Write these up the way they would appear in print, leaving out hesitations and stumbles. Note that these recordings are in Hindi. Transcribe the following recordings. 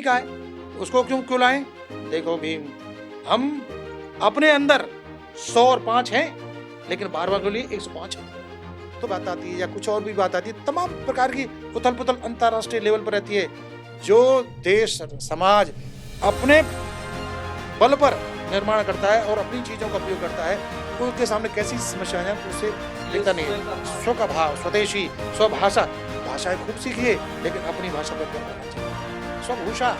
का है, उसको क्यों क्यों लाएं? देखो भीम, हम अपने अंदर 100 और 5 हैं, लेकिन बार बार बोलिए 105 है तो बात आती है, या कुछ और भी बात आती है। तमाम प्रकार की उथल पुथल अंतरराष्ट्रीय लेवल पर रहती है। जो देश समाज अपने बल पर निर्माण करता है और अपनी चीजों का उपयोग करता है, उसके सामने कैसी समस्याएं हैं उससे लिखता नहीं है। स्व का भाव, स्वदेशी, स्वभाषा, भाषाएं खूब सीखिए, लेकिन अपनी भाषा पर ध्यान देना चाहिए। स्वभूषा,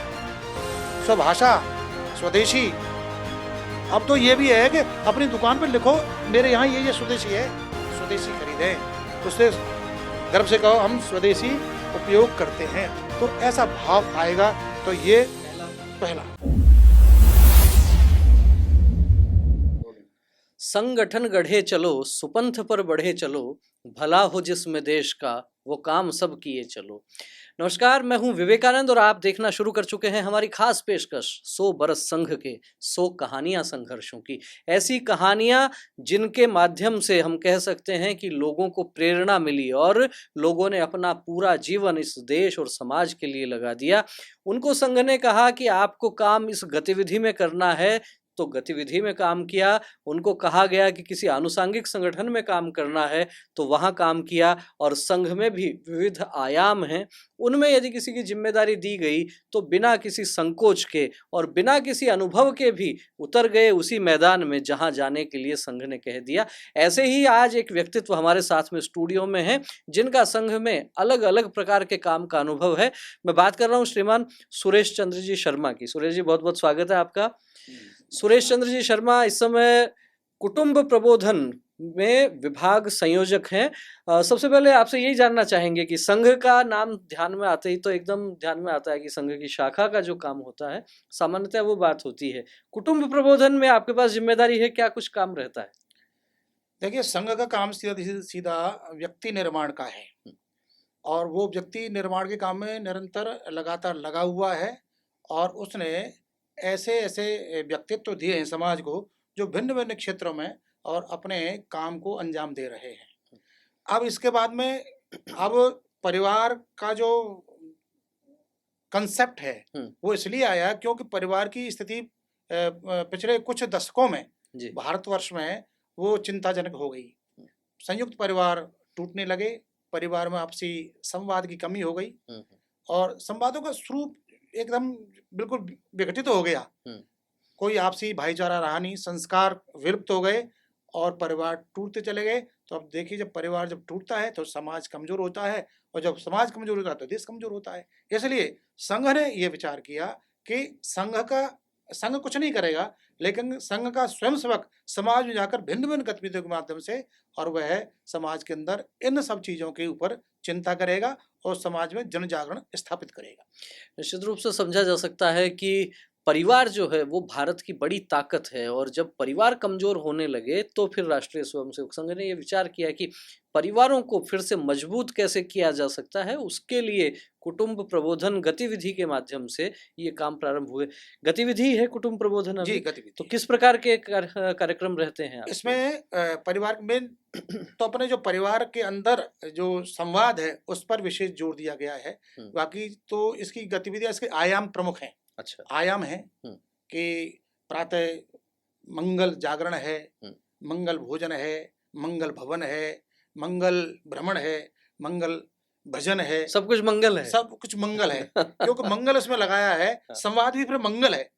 स्वभाषा, स्वदेशी। अब तो ये भी है कि अपनी दुकान पर लिखो मेरे यहाँ ये स्वदेशी है, स्वदेशी खरीदें, उससे गर्व से कहो हम स्वदेशी उपयोग करते हैं, तो ऐसा भाव आएगा। तो ये पहला। संगठन गढ़े चलो, सुपंथ पर बढ़े चलो, भला हो जिसमें देश का वो काम सब किए चलो। नमस्कार, मैं हूं विवेकानंद और आप देखना शुरू कर चुके हैं हमारी खास पेशकश 100 बरस संघ के 100 कहानियां संघर्षों की। ऐसी कहानियां जिनके माध्यम से हम कह सकते हैं कि लोगों को प्रेरणा मिली और लोगों ने अपना पूरा जीवन इस देश और समाज के लिए लगा दिया। उनको संघ ने कहा कि आपको काम इस गतिविधि में करना है तो गतिविधि में काम किया। उनको कहा गया कि किसी आनुषंगिक संगठन में काम करना है तो वहां काम किया। और संघ में भी विविध आयाम हैं, उनमें यदि किसी की जिम्मेदारी दी गई तो बिना किसी संकोच के और बिना किसी अनुभव के भी उतर गए उसी मैदान में जहां जाने के लिए संघ ने कह दिया। ऐसे ही आज एक व्यक्तित्व हमारे साथ में स्टूडियो में है जिनका संघ में अलग अलग प्रकार के काम का अनुभव है। मैं बात कर रहा हूं श्रीमान सुरेश चंद्र जी शर्मा की। सुरेश जी, बहुत बहुत स्वागत है आपका। सुरेश चंद्र जी शर्मा इस समय कुटुंब प्रबोधन में विभाग संयोजक हैं। सबसे पहले आपसे यही जानना चाहेंगे कि संघ का नाम ध्यान में आते ही तो एकदम ध्यान में आता है कि संघ की शाखा का जो काम होता है सामान्यतः वो बात होती है। कुटुंब प्रबोधन में आपके पास जिम्मेदारी है, क्या कुछ काम रहता है? देखिए, संघ का काम सीधा सीधा व्यक्ति निर्माण का है, और वो व्यक्ति निर्माण के काम में निरंतर लगातार लगा हुआ है। और उसने ऐसे ऐसे व्यक्तित्व दिए हैं समाज को, जो भिन्न भिन्न क्षेत्रों में और अपने काम को अंजाम दे रहे हैं। अब इसके बाद में अब परिवार का जो कंसेप्ट है वो इसलिए आया क्योंकि परिवार की स्थिति पिछले कुछ दशकों में भारतवर्ष में वो चिंताजनक हो गई। संयुक्त परिवार टूटने लगे, परिवार में आपसी संवाद की कमी हो गई, और संवादों का स्वरूप एकदम बिल्कुल विघटित हो गया। कोई आपसी भाईचारा रहा नहीं, संस्कार विलुप्त हो गए और परिवार टूटते चले गए। तो अब देखिए, जब परिवार जब टूटता है तो समाज कमजोर होता है, और जब समाज कमजोर होता है तो देश कमजोर होता है। इसलिए संघ ने यह विचार किया कि संघ कुछ नहीं करेगा, लेकिन संघ का स्वयंसेवक समाज में जाकर भिन्न भिन्न गतिविधियों के माध्यम से, और वह समाज के अंदर इन सब चीजों के ऊपर चिंता करेगा और समाज में जन जागरण स्थापित करेगा। निश्चित रूप से समझा जा सकता है कि परिवार जो है वो भारत की बड़ी ताकत है, और जब परिवार कमजोर होने लगे तो फिर राष्ट्रीय स्वयंसेवक संघ ने यह विचार किया कि परिवारों को फिर से मजबूत कैसे किया जा सकता है। उसके लिए कुटुंब प्रबोधन गतिविधि के माध्यम से ये काम प्रारंभ हुए। गतिविधि है कुटुंब प्रबोधन जी, अभी? गतिविधि। तो किस प्रकार के कार्यक्रम रहते हैं आपके? इसमें परिवार में तो अपने जो परिवार के अंदर जो संवाद है उस पर विशेष जोर दिया गया है। बाकी तो इसकी गतिविधियां, इसके आयाम प्रमुख हैं। अच्छा। आयाम है कि प्रातः मंगल जागरण है, मंगल भोजन है, मंगल भवन है, मंगल भ्रमण है, मंगल भजन है। सब कुछ मंगल है, सब कुछ मंगल है क्योंकि मंगल उसमें लगाया है। संवाद भी फिर मंगल है,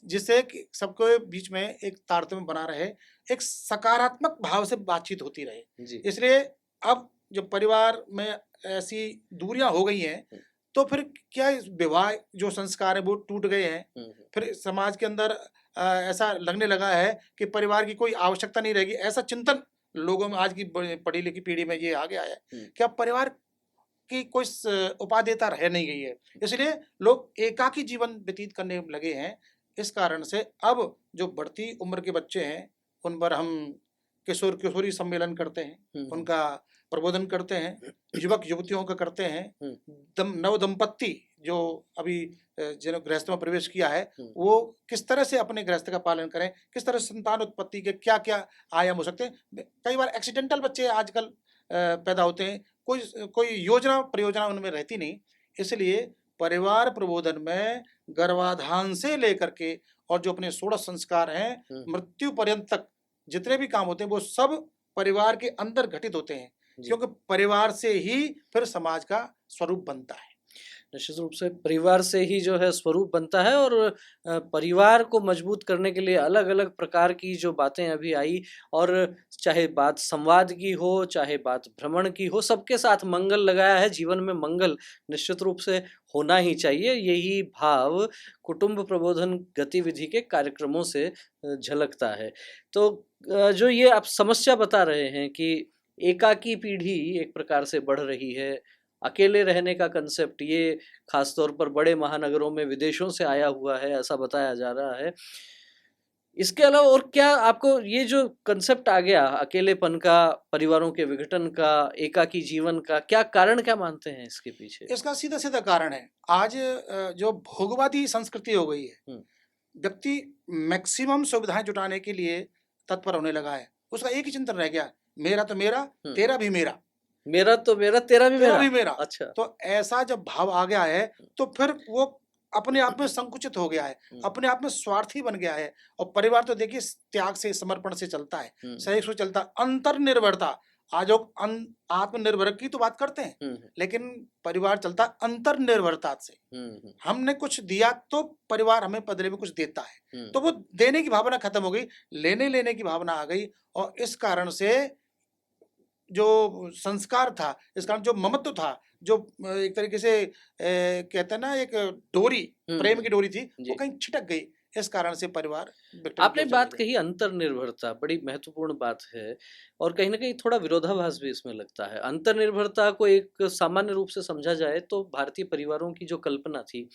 जिससे कि सबके बीच में एक तारतम्य बना रहे, एक सकारात्मक भाव से बातचीत होती रहे। इसलिए अब जब परिवार में ऐसी दूरियां हो गई हैं तो फिर क्या, विवाह जो संस्कार है वो टूट गए हैं। फिर समाज के अंदर ऐसा लगने लगा है कि परिवार की कोई आवश्यकता नहीं रहेगी। ऐसा चिंतन लोगों में आज की पढ़ी लिखी पीढ़ी में ये आ गया है कि अब परिवार की कोई उपादेयता रह नहीं गई है। इसलिए लोग एकाकी जीवन व्यतीत करने लगे हैं। इस कारण से अब जो बढ़ती उम्र के बच्चे हैं उन पर हम किशोर किशोरी सम्मेलन करते हैं, उनका प्रबोधन करते हैं, युवक युवतियों का करते हैं। नव दंपत्ति जो अभी जिन्होंने गृहस्थ में प्रवेश किया है वो किस तरह से अपने गृहस्थ का पालन करें, किस तरह से संतान उत्पत्ति के क्या क्या आयाम हो सकते हैं। कई बार एक्सीडेंटल बच्चे आजकल पैदा होते हैं, कोई योजना परियोजना उनमें रहती नहीं। इसलिए परिवार प्रबोधन में गर्भाधान से लेकर के और जो अपने 16 संस्कार हैं मृत्यु पर्यंत तक जितने भी काम होते हैं वो सब परिवार के अंदर घटित होते हैं, क्योंकि परिवार से ही फिर समाज का स्वरूप बनता है। निश्चित रूप से परिवार से ही जो है स्वरूप बनता है, और परिवार को मजबूत करने के लिए अलग अलग प्रकार की जो बातें अभी आई, और चाहे बात संवाद की हो, चाहे बात भ्रमण की हो, सबके साथ मंगल लगाया है। जीवन में मंगल निश्चित रूप से होना ही चाहिए, यही भाव कुटुंब प्रबोधन गतिविधि के कार्यक्रमों से झलकता है। तो जो ये आप समस्या बता रहे हैं कि एकाकी पीढ़ी एक प्रकार से बढ़ रही है, अकेले रहने का कंसेप्ट ये खासतौर पर बड़े महानगरों में विदेशों से आया हुआ है, ऐसा बताया जा रहा है। इसके अलावा और क्या आपको ये जो कंसेप्ट आ गया अकेलेपन का, परिवारों के विघटन का, एकाकी जीवन का, क्या कारण क्या मानते हैं इसके पीछे? इसका सीधा सीधा कारण है आज जो भोगवादी संस्कृति हो गई है, व्यक्ति मैक्सिमम सुविधाएं जुटाने के लिए तत्पर होने लगा है। उसका एक ही चिंतन रह गया, मेरा तो मेरा, तेरा भी मेरा, मेरा तो मेरा, तेरा भी मेरा। अच्छा, तो ऐसा जब भाव आ गया है तो फिर वो अपने आप में संकुचित हो गया है, अपने आप में स्वार्थी बन गया है। और परिवार तो देखिए त्याग से, समर्पण से चलता है, सहयोग से चलता है, अंतर्निर्भरता। आज लोग आत्मनिर्भर की तो बात करते हैं, लेकिन परिवार चलता अंतर्निर्भरता से। हमने कुछ दिया तो परिवार हमें बदले में कुछ देता है, तो वो देने की भावना खत्म हो गई, लेने की भावना आ गई। और इस कारण से जो संस्कार था, इस कारण जो ममत्व था, जो एक तरीके से कहते हैं ना, एक डोरी, प्रेम की डोरी थी, वो कहीं छिटक गई। इस कारण से परिवार। आपने बात कही अंतर्निर्भरता, बड़ी महत्वपूर्ण बात है, और कहीं ना कहीं थोड़ा विरोधाभास भी इसमें लगता है। अंतर्निर्भरता को एक सामान्य रूप से समझा जाए तो भारतीय परिवारों की जो कल्पना थी,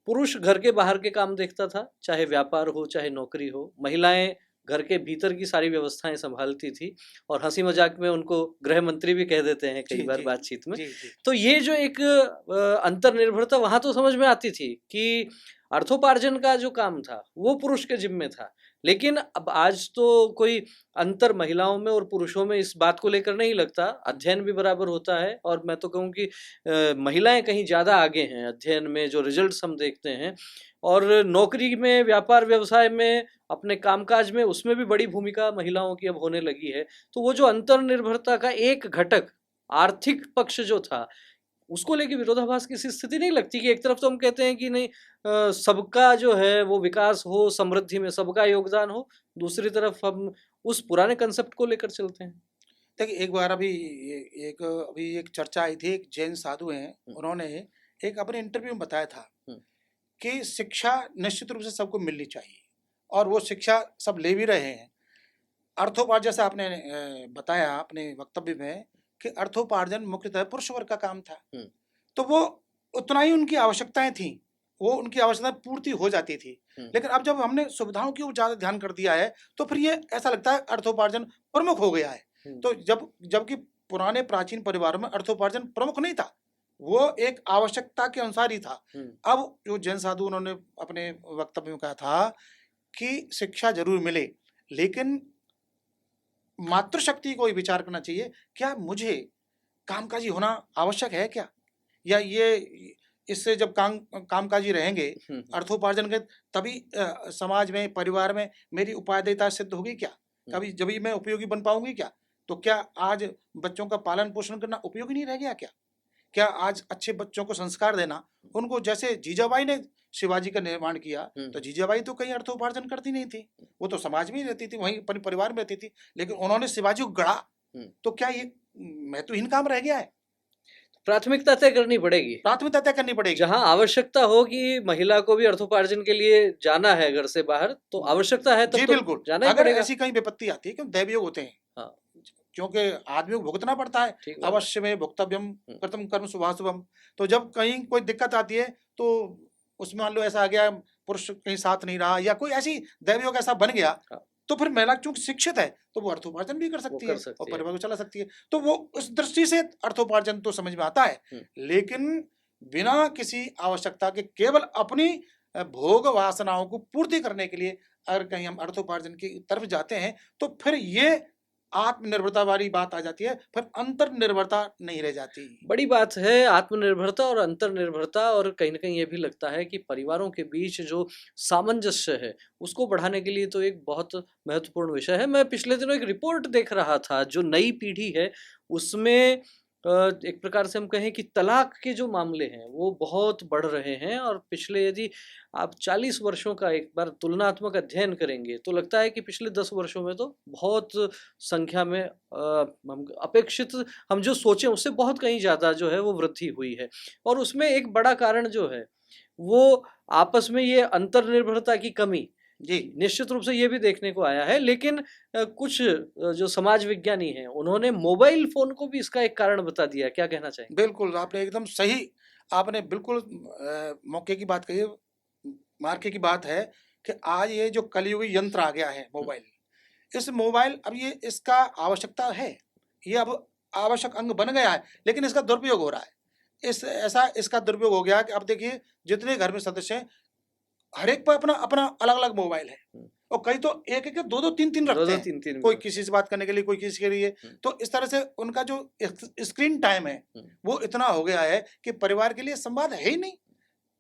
पुरुष घर के बाहर के काम देखता था, चाहे व्यापार हो चाहे नौकरी हो, महिलाएं घर के भीतर की सारी व्यवस्थाएं संभालती थी, और हंसी मजाक में उनको गृह मंत्री भी कह देते हैं कई बार बातचीत में। तो ये जो एक अंतर्निर्भरता वहां तो समझ में आती थी कि अर्थोपार्जन का जो काम था वो पुरुष के जिम्मे था, लेकिन अब आज तो कोई अंतर महिलाओं में और पुरुषों में इस बात को लेकर नहीं लगता। अध्ययन भी बराबर होता है, और मैं तो कहूँ कि महिलाएं कहीं ज़्यादा आगे हैं अध्ययन में, जो रिजल्ट्स हम देखते हैं, और नौकरी में, व्यापार व्यवसाय में, अपने कामकाज में, उसमें भी बड़ी भूमिका महिलाओं की अब होने लगी है। तो वो जो अंतर्निर्भरता का एक घटक आर्थिक पक्ष जो था, उसको लेके विरोधाभास की स्थिति नहीं लगती कि एक तरफ तो हम कहते हैं कि नहीं, सबका जो है वो विकास हो, समृद्धि में सबका योगदान हो, दूसरी तरफ हम उस पुराने कंसेप्ट को लेकर चलते हैं। देखिए, एक बार अभी एक चर्चा आई थी, एक जैन साधु हैं, उन्होंने एक अपने इंटरव्यू में बताया था कि शिक्षा निश्चित रूप से सबको मिलनी चाहिए, और वो शिक्षा सब ले भी रहे हैं। अर्थोपार्जन, जैसा आपने बताया अपने वक्तव्य में कि अर्थोपार्जन मुख्यतः पुरुष वर्ग का काम था, तो वो उतना ही उनकी आवश्यकताएं थी, वो उनकी आवश्यकताएं पूर्ति हो जाती थी। लेकिन अब जब हमने सुविधाओं की ओर ज्यादा ध्यान कर दिया है, तो फिर ये ऐसा लगता है अर्थोपार्जन प्रमुख हो गया है। तो जबकि पुराने प्राचीन परिवारों में अर्थोपार्जन प्रमुख नहीं था, वो एक आवश्यकता के अनुसार ही था। अब जो जैन साधु, उन्होंने अपने वक्तव्य में कहा था कि शिक्षा जरूर मिले, लेकिन मातृशक्ति को ही विचार करना चाहिए, क्या मुझे कामकाजी होना आवश्यक है क्या, या ये इससे जब कामकाजी रहेंगे, अर्थोपार्जन के, तभी समाज में, परिवार में मेरी उपादेयता सिद्ध होगी क्या, कभी जब मैं उपयोगी बन पाऊंगी क्या? तो क्या आज बच्चों का पालन पोषण करना उपयोगी नहीं रह गया क्या आज अच्छे बच्चों को संस्कार देना, उनको, जैसे जीजाबाई ने शिवाजी का निर्माण किया, तो जीजाबाई तो कहीं अर्थोपार्जन करती नहीं थी, वो तो समाज में ही रहती थी, वहीं परिवार में रहती थी, लेकिन उन्होंने शिवाजी को गढ़ा। तो क्या ये महत्वहीन काम रह गया है? प्राथमिकता तय करनी पड़ेगी, प्राथमिकता तय करनी पड़ेगी। जहां आवश्यकता हो कि महिला को भी अर्थोपार्जन के लिए जाना है घर से बाहर, तो आवश्यकता है तब, जी बिल्कुल, जाना ही पड़ेगा। ऐसी कहीं विपत्ति आती है, क्यों दैवयोग होते हैं, क्योंकि आदमी को भुगतना पड़ता है, अवश्य में भुक्तव्यम कृतम कर्म शुभाशुभम। तो जब कहीं कोई दिक्कत आती है, तो उसमें मान लो ऐसा आ गया, पुरुष कहीं साथ नहीं रहा, या कोई ऐसी दैवयोग ऐसा बन गया, तो फिर महिला चूंकि शिक्षित है, तो वो अर्थोपार्जन भी कर सकती है और परिवार को चला सकती है। तो वो उस दृष्टि से अर्थोपार्जन तो समझ में आता है, लेकिन बिना किसी आवश्यकता के केवल अपनी भोग वासनाओं को पूर्ति करने के लिए अगर कहीं हम अर्थोपार्जन की तरफ जाते हैं, तो फिर ये आत्मनिर्भरता वाली बात आ जाती है, फिर अंतर्निर्भरता नहीं रह जाती। बड़ी बात है आत्मनिर्भरता और अंतर्निर्भरता, और कहीं ना कहीं ये भी लगता है कि परिवारों के बीच जो सामंजस्य है उसको बढ़ाने के लिए तो एक बहुत महत्वपूर्ण विषय है। मैं पिछले दिनों एक रिपोर्ट देख रहा था, जो नई पीढ़ी है उसमें एक प्रकार से हम कहें कि तलाक के जो मामले हैं वो बहुत बढ़ रहे हैं, और पिछले यदि आप 40 वर्षों का एक बार तुलनात्मक अध्ययन करेंगे तो लगता है कि पिछले 10 वर्षों में तो बहुत संख्या में हम अपेक्षित, हम जो सोचें उससे बहुत कहीं ज़्यादा जो है वो वृद्धि हुई है। और उसमें एक बड़ा कारण जो है वो आपस में ये अंतर्निर्भरता की कमी जी निश्चित रूप से ये भी देखने को आया है। लेकिन कुछ जो समाज विज्ञानी हैं उन्होंने मोबाइल फोन को भी इसका एक कारण बता दिया। क्या कहना चाहेंगे? बिल्कुल, आपने एकदम सही, आपने बिल्कुल मौके की बात कही है, मार्के की बात है कि आज ये जो कलयुगी यंत्र आ गया है मोबाइल, इस मोबाइल अब ये इसका आवश्यकता है, ये अब आवश्यक अंग बन गया है, लेकिन इसका दुरुपयोग हो रहा है। इसका दुरुपयोग हो गया कि अब देखिए जितने घर में सदस्य हैं, हर एक पर अपना अपना अलग अलग मोबाइल है, और कई तो एक एक दो दो तीन तीन रखते हैं, तीन कोई किसी से बात करने के लिए, कोई किसी के लिए। तो इस तरह से उनका जो स्क्रीन टाइम है वो इतना हो गया है कि परिवार के लिए संवाद है ही नहीं।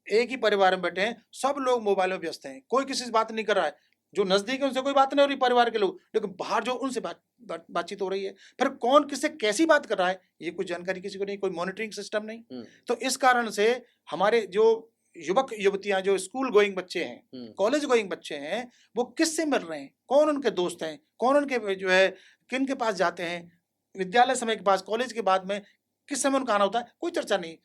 एक ही परिवार में बैठे हैं, सब लोग मोबाइल में व्यस्त हैं, कोई किसी से बात नहीं कर रहा है। जो नजदीक है उनसे कोई बात नहीं हो रही परिवार के लोग, लेकिन बाहर जो उनसे बातचीत हो रही है, फिर कौन किससे कैसी बात कर रहा है ये कोई जानकारी किसी को नहीं, कोई मॉनिटरिंग सिस्टम नहीं। तो इस कारण से हमारे जो युवक युवतियां, जो स्कूल गोइंग बच्चे हैं, कॉलेज गोइंग बच्चे हैं, वो किससे मिल रहे हैं, कौन उनके दोस्त हैं, कौन उनके जो है किन के पास जाते हैं, विद्यालय समय के पास, कॉलेज के बाद में किस समय उनका आना होता है, कोई चर्चा नहीं।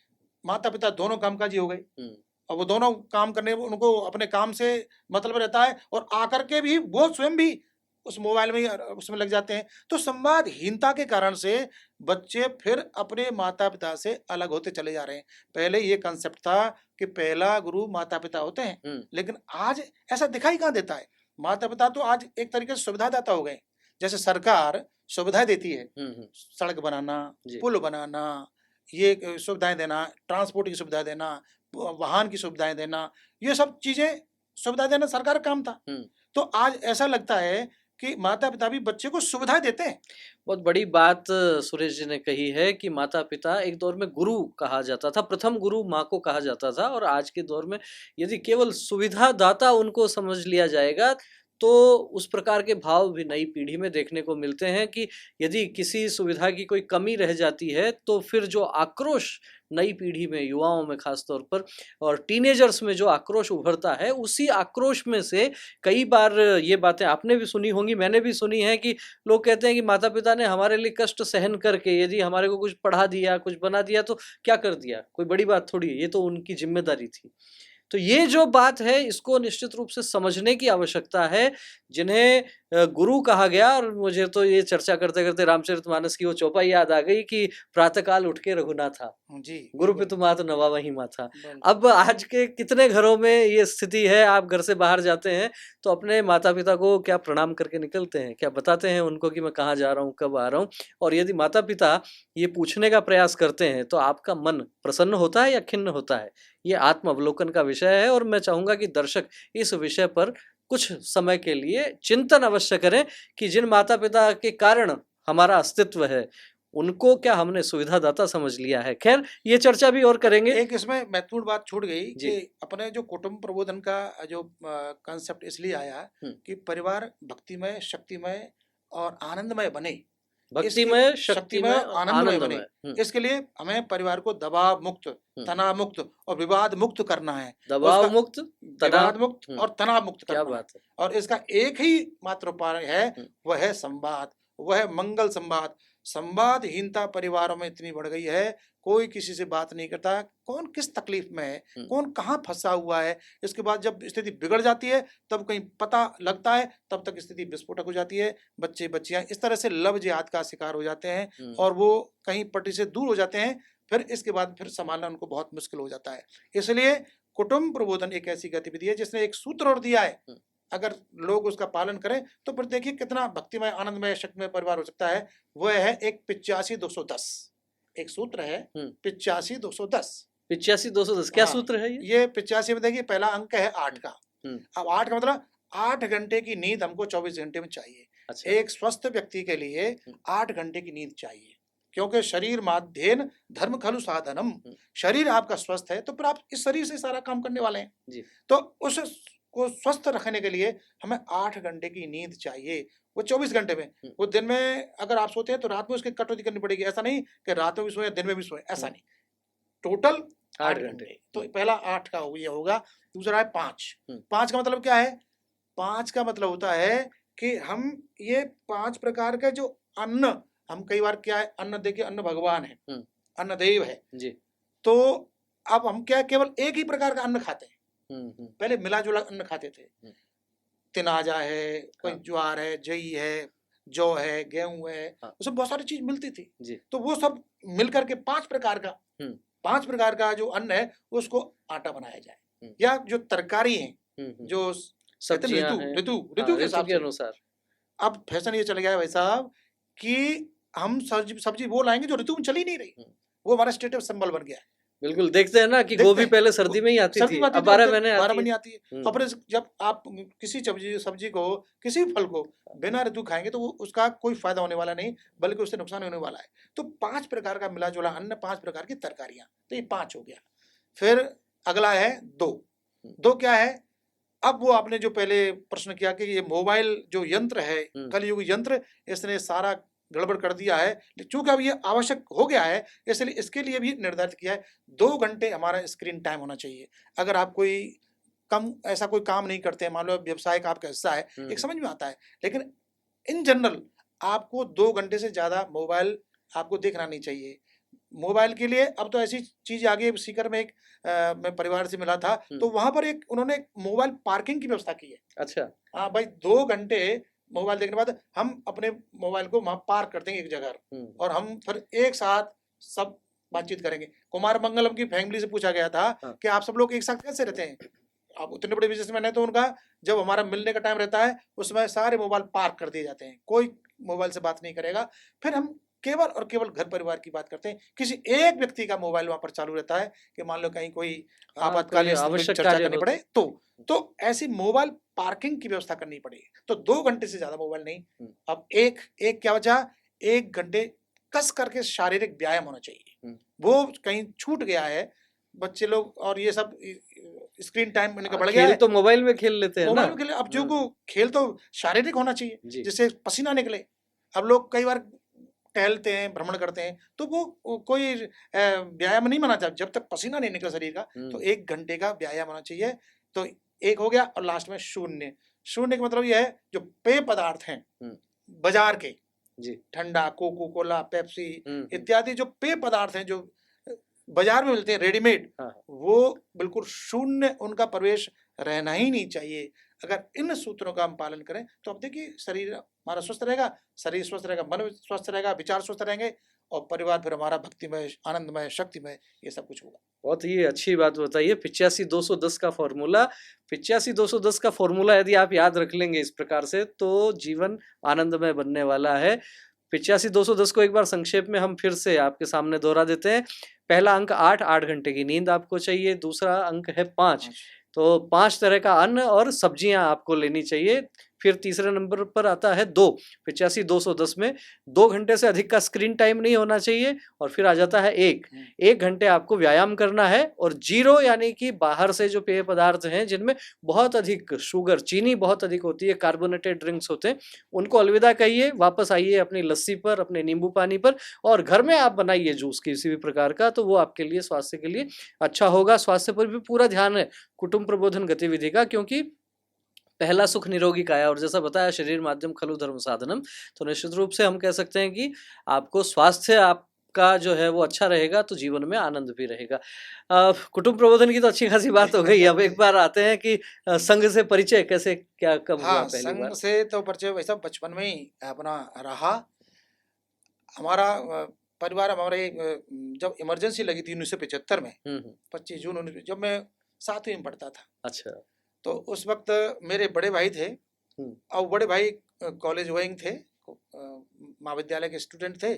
माता पिता दोनों कामकाजी हो गए, और वो दोनों काम करने, उनको अपने काम से मतलब रहता है, और आकर के भी वो स्वयं भी उस मोबाइल में ही उसमें लग जाते हैं। तो संवादहीनता के कारण से बच्चे फिर अपने माता पिता से अलग होते चले जा रहे हैं। पहले ये कंसेप्ट था कि पहला गुरु माता पिता होते हैं, लेकिन आज ऐसा दिखाई कहाँ देता है। माता पिता तो आज एक तरीके से सुविधादाता हो गए। जैसे सरकार सुविधाएं देती है, सड़क बनाना, पुल बनाना, ये सुविधाएं देना, ट्रांसपोर्ट की सुविधा देना, वाहन की सुविधाएं देना, ये सब चीजें सुविधा देना सरकार का काम था। तो आज ऐसा लगता है कि माता पिता भी बच्चे को सुविधाएं देते हैं। बहुत बड़ी बात सुरेश जी ने कही है कि माता पिता एक दौर में गुरु कहा जाता था, प्रथम गुरु माँ को कहा जाता था, और आज के दौर में यदि केवल सुविधादाता उनको समझ लिया जाएगा तो उस प्रकार के भाव भी नई पीढ़ी में देखने को मिलते हैं कि यदि किसी सुविधा की कोई कमी रह जाती है तो फिर जो आक्रोश नई पीढ़ी में, युवाओं में खास तौर पर, और टीनेजर्स में जो आक्रोश उभरता है, उसी आक्रोश में से कई बार ये बातें आपने भी सुनी होंगी, मैंने भी सुनी है कि लोग कहते हैं कि माता पिता ने हमारे लिए कष्ट सहन करके यदि हमारे को कुछ पढ़ा दिया, कुछ बना दिया तो क्या कर दिया, कोई बड़ी बात थोड़ी है, ये तो उनकी जिम्मेदारी थी। तो ये जो बात है इसको निश्चित रूप से समझने की आवश्यकता है। जिन्हें गुरु कहा गया, और मुझे तो ये चर्चा करते करते रामचरितमानस की वो चौपाई याद आ गई कि प्रातःकाल उठ के रघुनाथा जी, गुरु पितु मात नवावही माथा। अब आज के कितने घरों में ये स्थिति है, आप घर से बाहर जाते हैं तो अपने माता पिता को क्या प्रणाम करके निकलते हैं, क्या बताते हैं उनको कि मैं कहाँ जा रहा हूँ, कब आ रहा हूँ? और यदि माता पिता ये पूछने का प्रयास करते हैं तो आपका मन प्रसन्न होता है या खिन्न होता है? ये आत्म अवलोकन का विषय है, और मैं चाहूंगा कि दर्शक इस विषय पर कुछ समय के लिए चिंतन अवश्य करें कि जिन माता पिता के कारण हमारा अस्तित्व है उनको क्या हमने सुविधादाता समझ लिया है। खैर, ये चर्चा भी और करेंगे। एक इसमें महत्वपूर्ण बात छूट गई कि अपने जो कुटुंब प्रबोधन का जो कंसेप्ट इसलिए आया कि परिवार भक्तिमय, शक्तिमय और आनंदमय बने, भक्तिमय, शक्तिमय, आनंदमय बने। इसके लिए हमें परिवार को दबाव मुक्त, तनाव मुक्त और विवाद मुक्त करना है। दबाव मुक्त, विवाद मुक्त और तनाव मुक्त करना। क्या बात है। और इसका एक ही मात्र उपाय है, वह है संवाद, वह है मंगल संवाद। संवादहीनता परिवारों में इतनी बढ़ गई है, कोई किसी से बात नहीं करता, कौन किस तकलीफ में है, कौन कहाँ फंसा हुआ है। इसके बाद जब स्थिति बिगड़ जाती है तब कहीं पता लगता है, तब तक स्थिति विस्फोटक हो जाती है। बच्चे बच्चियां इस तरह से लव जिहाद का शिकार हो जाते हैं और वो कहीं पट्टी से दूर हो जाते हैं। फिर इसके बाद फिर संभालना उनको बहुत मुश्किल हो जाता है। इसलिए कुटुंब प्रबोधन एक ऐसी गतिविधि है जिसने एक सूत्र और दिया है, अगर लोग उसका पालन करें तो फिर देखिए कितना भक्तिमय, आनंदमय, शक्तिमय परिवार हो सकता है। वह है एक 85-210, एक सूत्र है 85-210। 85-210 क्या सूत्र है ये 85 में देखिए पहला अंक है 8 का। अब 8 का मतलब 8 घंटे की नींद हमको 24 घंटे में चाहिए। अच्छा। एक स्वस्थ व्यक्ति के लिए 8 घंटे की नींद चाहिए, क्योंकि शरीर माध्येन धर्म खलु साधनम। शरीर आपका स्वस्थ है तो फिर आप इस शरीर से सारा काम करने वाले हैं जी। तो उस को स्वस्थ रखने के लिए हमें 8 घंटे की नींद चाहिए। वो 24 घंटे में, वो दिन में अगर आप सोते हैं तो रात में उसकी कटौती करनी पड़ेगी। ऐसा नहीं कि रात में भी सोए दिन में भी सोए, ऐसा नहीं, टोटल 8 घंटे। तो पहला 8 का ये होगा। दूसरा है 5। 5 का मतलब क्या है? 5 का मतलब होता है कि हम ये 5 प्रकार के जो अन्न, हम कई बार क्या है, अन्न देखिए, अन्न भगवान है, अन्न देव है जी। तो अब हम क्या केवल एक ही प्रकार का अन्न खाते हैं। पहले मिला जुला अन्न खाते थे, तिनाजा है, कोई ज्वार है, जई है, जौ है, गेहूं है, उसमें बहुत सारी चीज मिलती थी जी। तो वो सब मिलकर के 5 प्रकार का जो अन्न है उसको आटा बनाया जाए, या जो तरकारी है, जो सब्जियां ऋतु के हिसाब से अनुसार। अब फैशन ये चल गया है भाई साहब कि हम सब्जी वो लाएंगे जो ऋतु में चली नहीं रही, वो हमारा स्टेटस सिंबल बन गया है। बिल्कुल, देखते हैं ना कि गोभी पहले सर्दी में ही आती थी, अब 12 महीने आती है। और फिर जब आप किसी सब्जी को, किसी फल को बिना ऋतु खाएंगे तो उसका कोई फायदा होने वाला नहीं, बल्कि उससे नुकसान होने वाला है। तो 5 प्रकार का मिला जुला अन्न, 5 प्रकार की तरकारियां, तो ये 5 हो गया। फिर अगला है 2 क्या है? अब वो आपने जो पहले प्रश्न किया कि ये मोबाइल जो यंत्र है, कलयुग यंत्र, इसने सारा गड़बड़ कर दिया है, चूंकि अब ये आवश्यक हो गया है, इसलिए इसके लिए भी निर्धारित किया है 2 घंटे हमारा स्क्रीन टाइम होना चाहिए। अगर आप कोई ऐसा कोई काम नहीं करते हैं, मान लो व्यवसाय का आपका हिस्सा है, एक समझ में आता है, लेकिन इन जनरल आपको 2 घंटे से ज्यादा मोबाइल आपको देखना नहीं चाहिए। मोबाइल के लिए अब तो ऐसी चीज आ गई, सीकर में एक मैं परिवार से मिला था तो वहां पर उन्होंने मोबाइल पार्किंग की व्यवस्था की है। अच्छा। हाँ भाई, 2 घंटे मोबाइल देखने के बाद हम अपने मोबाइल को वहां पार्क करते हैं एक जगह, और हम फिर एक साथ सब बातचीत करेंगे। कुमार मंगलम की फैमिली से पूछा गया था कि आप सब लोग एक साथ कैसे रहते हैं? आप उतने बड़े बिजनेसमैन है, तो उनका जब हमारा मिलने का टाइम रहता है उसमें सारे मोबाइल पार्क कर दिए जाते हैं, कोई मोबाइल से बात नहीं करेगा। फिर हम केवल और केवल घर परिवार की बात करते हैं। किसी एक व्यक्ति का मोबाइल वहां पर चालू रहता है कि मान लो कहीं कोई आपातकालीन चर्चा करनी पड़े तो ऐसी मोबाइल पार्किंग की व्यवस्था करनी पड़ेगी। तो 2 घंटे से ज्यादा मोबाइल नहीं। अब एक क्या वजह, 1 घंटे कस करके शारीरिक व्यायाम होना चाहिए। वो कहीं छूट गया है बच्चे लोग, और ये सब स्क्रीन टाइम इनका बढ़ गया है। तो मोबाइल में खेल लेते हैं, मोबाइल में खेले। अब जो को खेल तो शारीरिक होना चाहिए, जिससे पसीना निकले। अब लोग कई बार टहलते हैं, भ्रमण करते हैं, तो वो कोई व्यायाम नहीं माना जाता जब तक पसीना नहीं निकला शरीर का। तो 1 घंटे का व्यायाम होना चाहिए। तो 1 हो गया, और लास्ट में 0 का मतलब यह है जो पेय पदार्थ हैं बाजार के, ठंडा, कोको कोला, पेप्सी इत्यादि जो पेय पदार्थ हैं जो बाजार में मिलते हैं रेडीमेड, वो बिल्कुल 0 उनका प्रवेश रहना ही नहीं चाहिए। अगर इन सूत्रों का हम पालन करें तो अब देखिए शरीर हमारा स्वस्थ रहेगा, शरीर स्वस्थ रहेगा, मन स्वस्थ रहेगा, विचार स्वस्थ रहेंगे, और परिवार फिर हमारा भक्तिमय, आनंदमय, शक्तिमय, ये सब कुछ होगा। बहुत ही अच्छी बात बताइए। 85-210 का फॉर्मूला, 85-210 का फॉर्मूला यदि आप याद रख लेंगे इस प्रकार से तो जीवन आनंदमय बनने वाला है। 85-210 को एक बार संक्षेप में हम फिर से आपके सामने दोहरा देते हैं। पहला अंक 8 घंटे की नींद आपको चाहिए। दूसरा अंक है 5, तो 5 तरह का अन्न और सब्जियां आपको लेनी चाहिए। फिर तीसरे नंबर पर आता है 2, 85-210 में 2 घंटे से अधिक का स्क्रीन टाइम नहीं होना चाहिए। और फिर आ जाता है 1 घंटे आपको व्यायाम करना है। और 0 यानी कि बाहर से जो पेय पदार्थ हैं जिनमें बहुत अधिक शुगर, चीनी बहुत अधिक होती है, कार्बोनेटेड ड्रिंक्स होते हैं, उनको अलविदा कहिए। वापस आइए अपनी लस्सी पर, अपने नींबू पानी पर, और घर में आप बनाइए जूस किसी भी प्रकार का, तो वो आपके लिए, स्वास्थ्य के लिए अच्छा होगा। स्वास्थ्य पर भी पूरा ध्यान है कुटुंब प्रबोधन गतिविधि का, क्योंकि पहला सुख निरोगी काया, और जैसा बताया शरीर माध्यम खलु धर्म साधनम, तो निश्चित रूप से हम कह सकते हैं कि आपको स्वास्थ्य आपका जो है वो अच्छा रहेगा तो जीवन में आनंद भी रहेगा। कुटुंब प्रबोधन की तो अच्छी खासी बात हो गई। अब एक बार आते हैं कि संघ से परिचय कैसे, क्या, कब हुआ पहली बार? संघ से तो परिचय वैसा बचपन में ही अपना रहा। हमारा परिवार, हमारे जब इमरजेंसी लगी थी 1975 में, 25 जून 19, जब मैं 7वीं में पढ़ता था। अच्छा। तो उस वक्त मेरे बड़े भाई थे, और बड़े भाई कॉलेज गोइंग थे, महाविद्यालय के स्टूडेंट थे,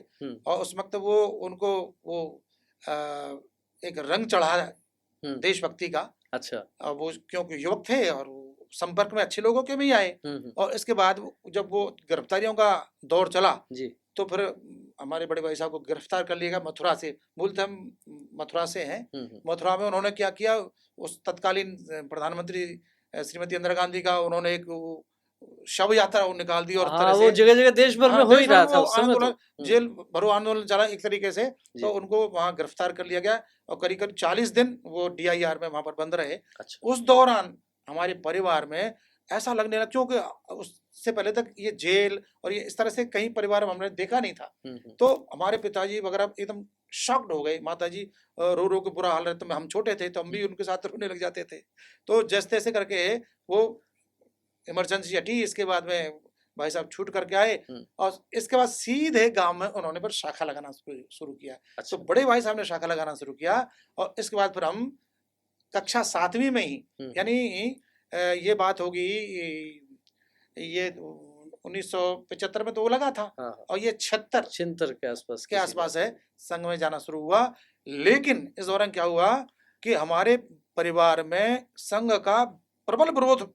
और उस वक्त वो उनको वो एक रंग चढ़ा देशभक्ति का। अच्छा। और वो क्योंकि युवक थे और संपर्क में अच्छे लोगों के भी आए। और इसके बाद जब वो गिरफ्तारियों का दौर चला जी। तो फिर हमारे बड़े भाई साहब को गिरफ्तार कर लिया गया मथुरा से। मूलतः हम मथुरा से हैं। मथुरा में उन्होंने क्या किया, उस तत्कालीन प्रधानमंत्री श्रीमती इंदिरा गांधी का उन्होंने एक शव यात्रा निकाल दी और हाँ, वो जगह जगह देश भर में हो ही रहा था उस समय आंदोलन, तो। जेल भरो आंदोलन चला एक तरीके से। तो उनको वहां गिरफ्तार कर लिया गया और करीब करीब 40 दिन वो DIR में वहां पर बंद रहे। अच्छा। उस दौरान हमारे परिवार में ऐसा लगने लगा, क्योंकि उससे पहले तक ये जेल और ये इस तरह से कई परिवार में हमने देखा नहीं था। तो हमारे पिताजी वगैरह एकदम शॉक्ड हो गए, माताजी रो रो के बुरा हाल रहता। तो हम छोटे थे तो हम भी उनके साथ रोने लग जाते थे। तो जैसे तैसे करके वो इमरजेंसी हटी। इसके बाद में भाई साहब छूट करके आए और इसके बाद सीधे गांव में उन्होंने फिर शाखा लगाना शुरू किया। अच्छा। तो बड़े भाई साहब ने शाखा लगाना शुरू किया और इसके बाद फिर हम कक्षा 7वीं में ही, यानी ये बात होगी ये 1975 में तो वो लगा था। हाँ। और ये 76 के आसपास है, संघ में जाना शुरू हुआ। लेकिन इस दौरान क्या हुआ कि हमारे परिवार में संघ का प्रबल विरोध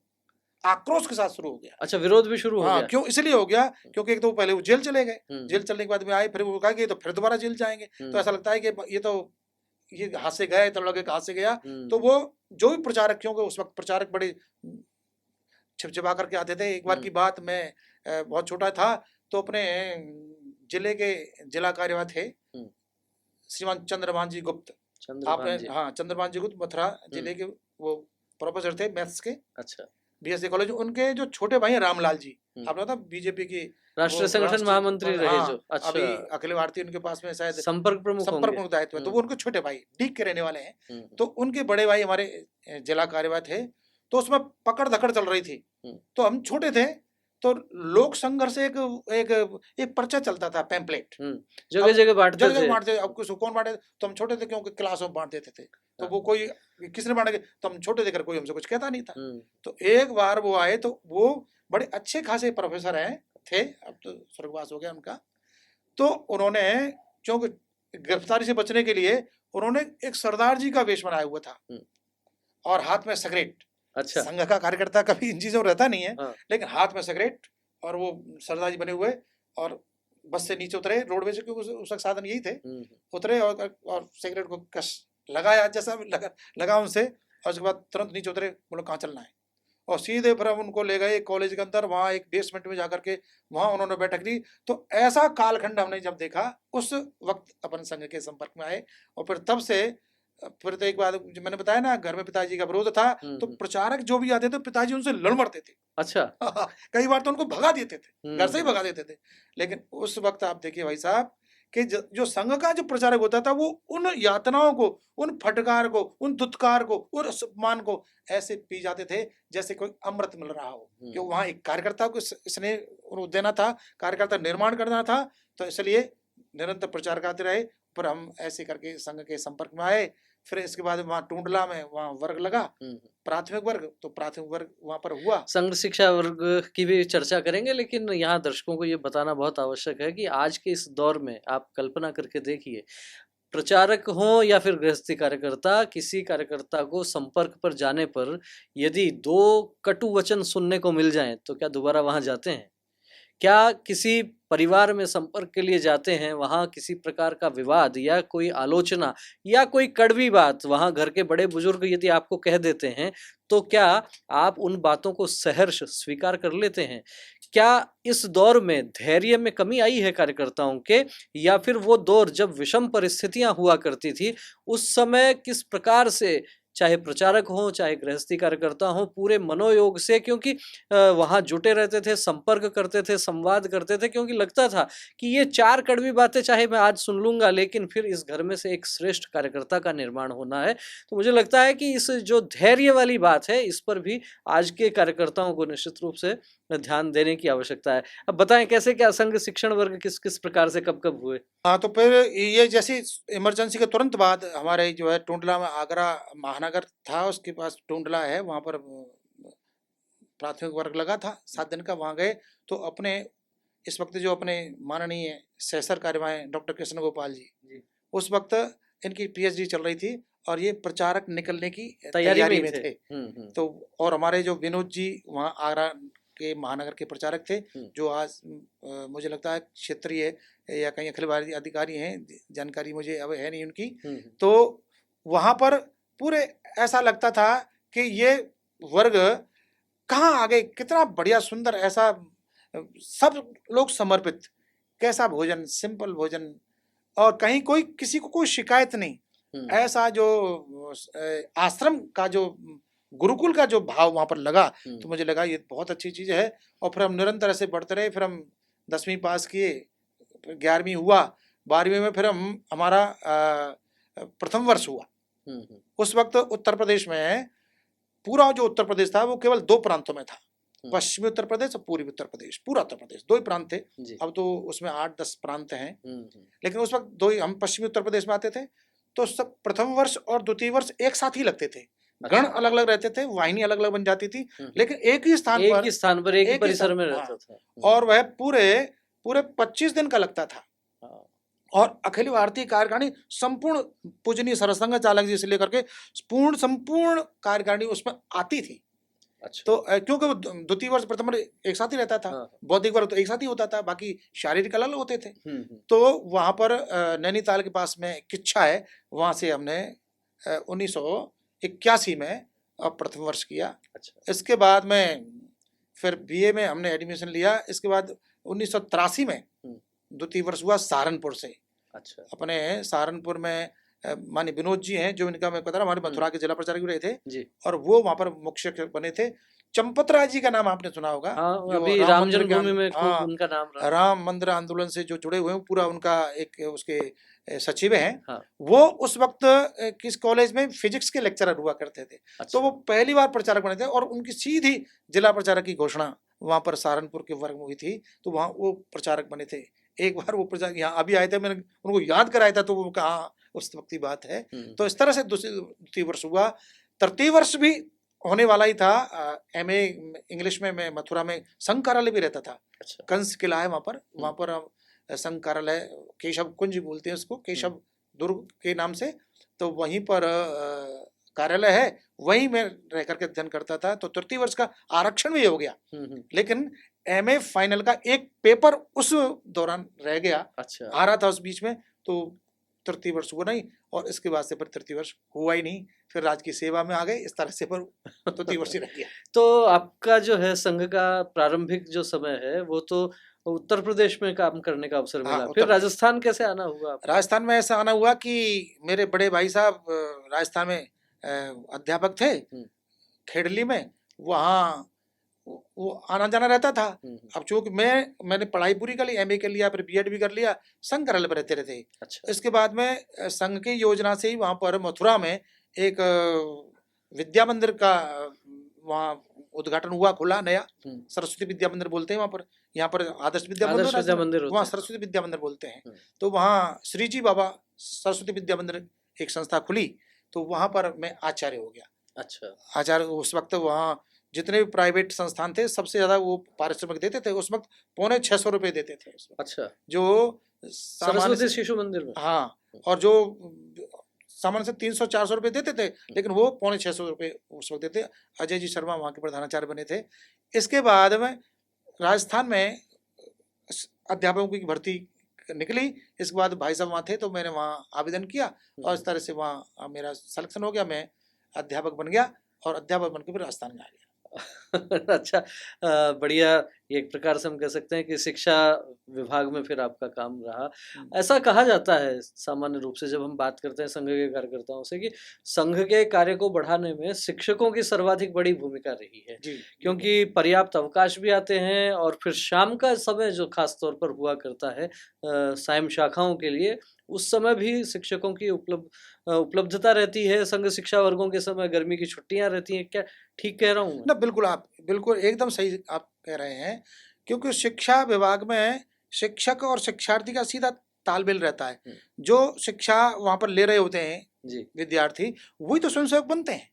आक्रोश के साथ शुरू हो गया। अच्छा, विरोध भी शुरू हो गया। क्यों? इसलिए हो गया क्योंकि एक तो पहले वो जेल चले गए, जेल चलने के बाद में आए, फिर वो कहा कि तो फिर दोबारा जेल जाएंगे। तो ऐसा लगता है कि ये हाथ से गए तो लगे हाथ से गया। तो वो जो भी प्रचारक, क्योंकि उस वक्त प्रचारक बड़े छिपछिपा करके आते थे। एक बार की बात, मैं बहुत छोटा था तो अपने जिले के जिला कार्यवाह थे श्रीमान चंद्रभान जी गुप्त। आपने, हाँ, चंद्रभान जी गुप्त मथुरा जिले के वो प्रोफेसर थे मैथ्स के। अच्छा। BSc college. उनके जो छोटे भाई हैं रामलाल जी, आपने पता BJP की राष्ट्रीय संगठन महामंत्री रहे जो। अच्छा। अभी अखिल भारतीय उनके पास में शायद संपर्क प्रमुख दायित्व है। तो वो उनके छोटे भाई डीग के रहने वाले हैं। तो उनके बड़े भाई हमारे जिला कार्यवाह थे। तो उसमें पकड़ धकड़ चल रही थी। तो हम छोटे थे तो लोक संघर्ष एक पर्चा चलता था, पैम्पलेट जगह जगह बांटते थे। अब किसी कौन बांटे, तो हम छोटे थे क्योंकि क्लास में बांट देते थे। तो वो कोई किसने बांटे तो हम छोटे थे, कोई हमसे कुछ कहता नहीं था। तो एक बार वो आए तो वो बड़े अच्छे खासे प्रोफेसर थे, अब तो स्वर्गवास हो गया उनका। तो उन्होंने क्योंकि गिरफ्तारी से बचने के लिए उन्होंने एक सरदार जी का वेश बनाया हुआ था और हाथ में सिगरेट। अच्छा। संघ का कार्यकर्ता कभी इन चीजों में रहता नहीं है। लेकिन हाथ में सिगरेट और वो सरदार जी बने हुए और बस से नीचे उतरे, रोडवे से, क्योंकि उसका साधन यही थे। उतरे और सिगरेट को कस लगाया, जैसा लगा उनसे, और उसके बाद तुरंत नीचे उतरे, बोलो कहाँ चलना है। और सीधे फिर हम उनको ले गए कॉलेज के अंदर, वहाँ एक बेसमेंट में जाकर के वहाँ उन्होंने बैठक ली। तो ऐसा कालखंड हमने जब देखा, उस वक्त अपन संघ के संपर्क में आए। और फिर तब से फिर तो एक बात जो मैंने बताया ना, घर में पिताजी का विरोध था। तो प्रचारक जो भी आते थे पिताजी उनसे लड़ मरते थे। अच्छा। कई बार तो उनको भगा देते थे, घर से ही भगा देते थे। लेकिन उस वक्त आप देखिए भाई साहब कि जो संघ का जो प्रचारक होता था वो उन यातनाओं को, उन फटकार को, उन दुत्कार को, उन अपमान को ऐसे पी जाते थे जैसे कोई अमृत मिल रहा हो। कि वहाँ एक कार्यकर्ता को स्नेह देना था, कार्यकर्ता निर्माण करना था। तो इसलिए निरंतर प्रचार करते रहे। पर हम ऐसे करके संघ के संपर्क में आए। फिर इसके बाद वहाँ टूंडला में वहाँ वर्ग लगा, प्राथमिक वर्ग। तो प्राथमिक वर्ग वहाँ पर हुआ। संघ शिक्षा वर्ग की भी चर्चा करेंगे, लेकिन यहाँ दर्शकों को ये बताना बहुत आवश्यक है कि आज के इस दौर में आप कल्पना करके देखिए, प्रचारक हो या फिर गृहस्थी कार्यकर्ता, किसी कार्यकर्ता को संपर्क पर जाने पर यदि 2 कटु वचन सुनने को मिल जाएं तो क्या दोबारा वहां जाते हैं? क्या किसी परिवार में संपर्क के लिए जाते हैं, वहाँ किसी प्रकार का विवाद या कोई आलोचना या कोई कड़वी बात वहाँ घर के बड़े बुजुर्ग यदि आपको कह देते हैं, तो क्या आप उन बातों को सहर्ष स्वीकार कर लेते हैं? क्या इस दौर में धैर्य में कमी आई है कार्यकर्ताओं के, या फिर वो दौर जब विषम परिस्थितियां हुआ करती थी उस समय किस प्रकार से, चाहे प्रचारक हो चाहे गृहस्थी कार्यकर्ता हो, पूरे मनोयोग से, क्योंकि वहाँ जुटे रहते थे, संपर्क करते थे, संवाद करते थे, क्योंकि लगता था कि ये 4 कड़वी बातें चाहे मैं आज सुन लूंगा लेकिन फिर इस घर में से एक श्रेष्ठ कार्यकर्ता का निर्माण होना है। तो मुझे लगता है कि इस जो धैर्य वाली बात है इस पर भी आज के कार्यकर्ताओं को निश्चित रूप से ध्यान देने की आवश्यकता है। अब बताएं कैसे क्या संघ शिक्षण वर्ग किस किस प्रकार से कब कब हुए? हाँ, तो फिर ये जैसे इमरजेंसी के तुरंत बाद हमारे जो है टूंडला में, आगरा महानगर था उसके पास टूंडला है, वहाँ पर प्राथमिक वर्ग लगा था 7 दिन का। वहाँ गए तो अपने इस वक्त जो अपने माननीय सहसर कार्यवाह डॉक्टर कृष्ण गोपाल जी, उस वक्त इनकी PhD चल रही थी और ये प्रचारक निकलने की तैयारी तैयारी में में थे। थे। तो और हमारे जो विनोद जी वहाँ आगरा के महानगर के प्रचारक थे, जो आज मुझे लगता है क्षेत्रीय या कहीं अखिल भारतीय अधिकारी हैं, जानकारी मुझे अब है नहीं उनकी। तो वहाँ पर पूरे ऐसा लगता था कि ये वर्ग कहाँ आ गए, कितना बढ़िया सुंदर, ऐसा सब लोग समर्पित, कैसा भोजन, सिंपल भोजन, और कहीं कोई किसी को कोई शिकायत नहीं। ऐसा जो आश्रम का जो गुरुकुल का जो भाव वहाँ पर लगा, तो मुझे लगा ये बहुत अच्छी चीज़ है। और फिर हम निरंतर ऐसे बढ़ते रहे, फिर हम 10वीं पास किए, 11वीं हुआ, 12वीं में फिर हमारा प्रथम वर्ष हुआ। उस वक्त उत्तर प्रदेश में पूरा जो उत्तर प्रदेश था वो केवल 2 प्रांतों में था, पश्चिमी उत्तर प्रदेश और पूर्वी उत्तर प्रदेश। पूरा उत्तर प्रदेश 2 ही प्रांत थे, अब तो उसमें 8-10 प्रांत हैं, लेकिन उस वक्त 2 ही, हम पश्चिमी उत्तर प्रदेश में आते थे। तो सब प्रथम वर्ष और द्वितीय वर्ष एक साथ ही लगते थे, गण अलग अलग रहते थे, वाहिनी अलग अलग बन जाती थी, लेकिन एक ही स्थान पर एक ही परिसर में रहता था, और वह पूरे 25 दिन का लगता था। और अखिल भारतीय कार्यकारिणी संपूर्ण पूजनीय सरसंघ चालक जी से लेकर के संपूर्ण कार्यकारिणी उसमें आती थी। अच्छा। तो क्योंकि वो द्वितीय वर्ष प्रथम वर्ष एक साथ ही रहता था, बौद्धिक वर्ग तो एक साथ ही होता था, बाकी शारीरिक अलग होते थे। तो वहां पर नैनीताल के पास में किच्छा है, वहां से हमने 1981 में प्रथम वर्ष किया। अच्छा। इसके बाद में फिर बीए में हमने एडमिशन लिया। इसके बाद 1983 में द्वितीय वर्ष हुआ सहारनपुर से। अच्छा। अपने सहारनपुर में माननीय विनोद जी हैं, जो इनका मैं पता रहा, हमारे मथुरा के जिला प्रचारक भी रहे थे जी। और वो वहाँ पर मुख्य शिक्षक बने थे। चंपत राय जी का नाम आपने सुना होगा। हाँ, अभी राम जन्मभूमि में खूब उनका नाम रहा। राम मंदिर आंदोलन से जो जुड़े हुए हैं, पूरा उनका एक उसके सचिव हैं। हाँ। वो उस वक्त किस कॉलेज में फिजिक्स के लेक्चरर हुआ करते थे। अच्छा। तो वो पहली बार प्रचारक बने थे और उनकी सीधी जिला प्रचारक की घोषणा वहाँ पर सहारनपुर के वर्ग में हुई थी, तो वहाँ वो प्रचारक बने थे। एक बार वो प्रचारक यहाँ अभी आए थे, मैंने उनको याद कराया था, तो वो कहा उस वक्त की बात है। तो इस तरह से द्वितीय वर्ष हुआ। तृतीय वर्ष भी होने वाला ही था। एमए इंग्लिश में मैं मथुरा में संघ कार्यालय भी रहता था। अच्छा। कंस किला है वहाँ पर संघ कार्यालय, केशव कुंज बोलते हैं उसको, केशव दुर्ग के नाम से। तो वहीं पर कार्यालय है, वहीं मैं रह करके अध्ययन करता था। तो तृतीय वर्ष का आरक्षण भी हो गया, लेकिन एमए फाइनल का एक पेपर उस दौरान रह गया। अच्छा। आ रहा था उस बीच में, तो तृतीय वर्ष हुआ नहीं, और इसके बाद से फिर तृतीय वर्ष हुआ ही नहीं। फिर राजकीय सेवा में आ गए, इस तरह से फिर तृतीय वर्ष ही रह गया। तो आपका जो है संघ का प्रारंभिक जो समय है वो तो उत्तर प्रदेश में काम करने का अवसर मिला। फिर राजस्थान कैसे आना हुआ? राजस्थान में ऐसा आना हुआ कि मेरे बड़े भाई साहब राजस्थान में अध्यापक थे, खेड़ली में, वहाँ वो आना जाना रहता था। अब चूंकि मैंने पढ़ाई पूरी कर ली, एमए कर लिया, फिर बीएड भी कर लिया, संघ कार्यालय पर रहते रहते। अच्छा। इसके बाद में संघ की योजना से ही वहाँ पर मथुरा में एक विद्या मंदिर का वहाँ उद्घाटन हुआ, खुला नया, सरस्वती विद्या मंदिर बोलते हैं वहाँ पर। यहाँ पर आदर्श विद्या मंदिर, वहाँ सरस्वती विद्या मंदिर बोलते हैं। तो वहाँ श्री जी बाबा सरस्वती विद्या मंदिर एक संस्था खुली, तो वहाँ पर मैं आचार्य हो गया। अच्छा। आचार्य उस वक्त वहाँ जितने भी प्राइवेट संस्थान थे, सबसे ज्यादा वो पारिश्रमिक देते थे। उस वक्त 650 रुपए देते थे। अच्छा। जो सरस्वती शिशु मंदिर में, हाँ, और जो सामान्य से 300-400 रुपए देते थे, लेकिन वो 650 रुपए उस वक्त देते। अजय जी शर्मा वहाँ के प्रधानाचार्य बने थे। इसके बाद में राजस्थान में अध्यापकों की भर्ती निकली। इसके बाद भाई साहब वहाँ थे, तो मैंने वहाँ आवेदन किया और इस तरह से वहाँ मेरा सिलेक्शन हो गया, मैं अध्यापक बन गया और अध्यापक बनकर फिर राजस्थान में आ गया। अच्छा, बढ़िया। एक प्रकार से हम कह सकते हैं कि शिक्षा विभाग में फिर आपका काम रहा। ऐसा कहा जाता है सामान्य रूप से जब हम बात करते हैं संघ के कार्यकर्ताओं से, कि संघ के कार्य को बढ़ाने में शिक्षकों की सर्वाधिक बड़ी भूमिका रही है, क्योंकि पर्याप्त अवकाश भी आते हैं और फिर शाम का समय जो खास तौर पर हुआ करता है सायं शाखाओं के लिए, उस समय भी शिक्षकों की उपलब्धता रहती है। संघ शिक्षा वर्गों के समय गर्मी की छुट्टियां रहती हैं। क्या ठीक कह रहा हूँ ना? बिल्कुल, आप बिल्कुल एकदम सही आप कह रहे हैं, क्योंकि शिक्षा विभाग में शिक्षक और शिक्षार्थी का सीधा तालमेल रहता है। जो शिक्षा वहाँ पर ले रहे होते हैं विद्यार्थी, वही तो स्वयंसेवक बनते हैं,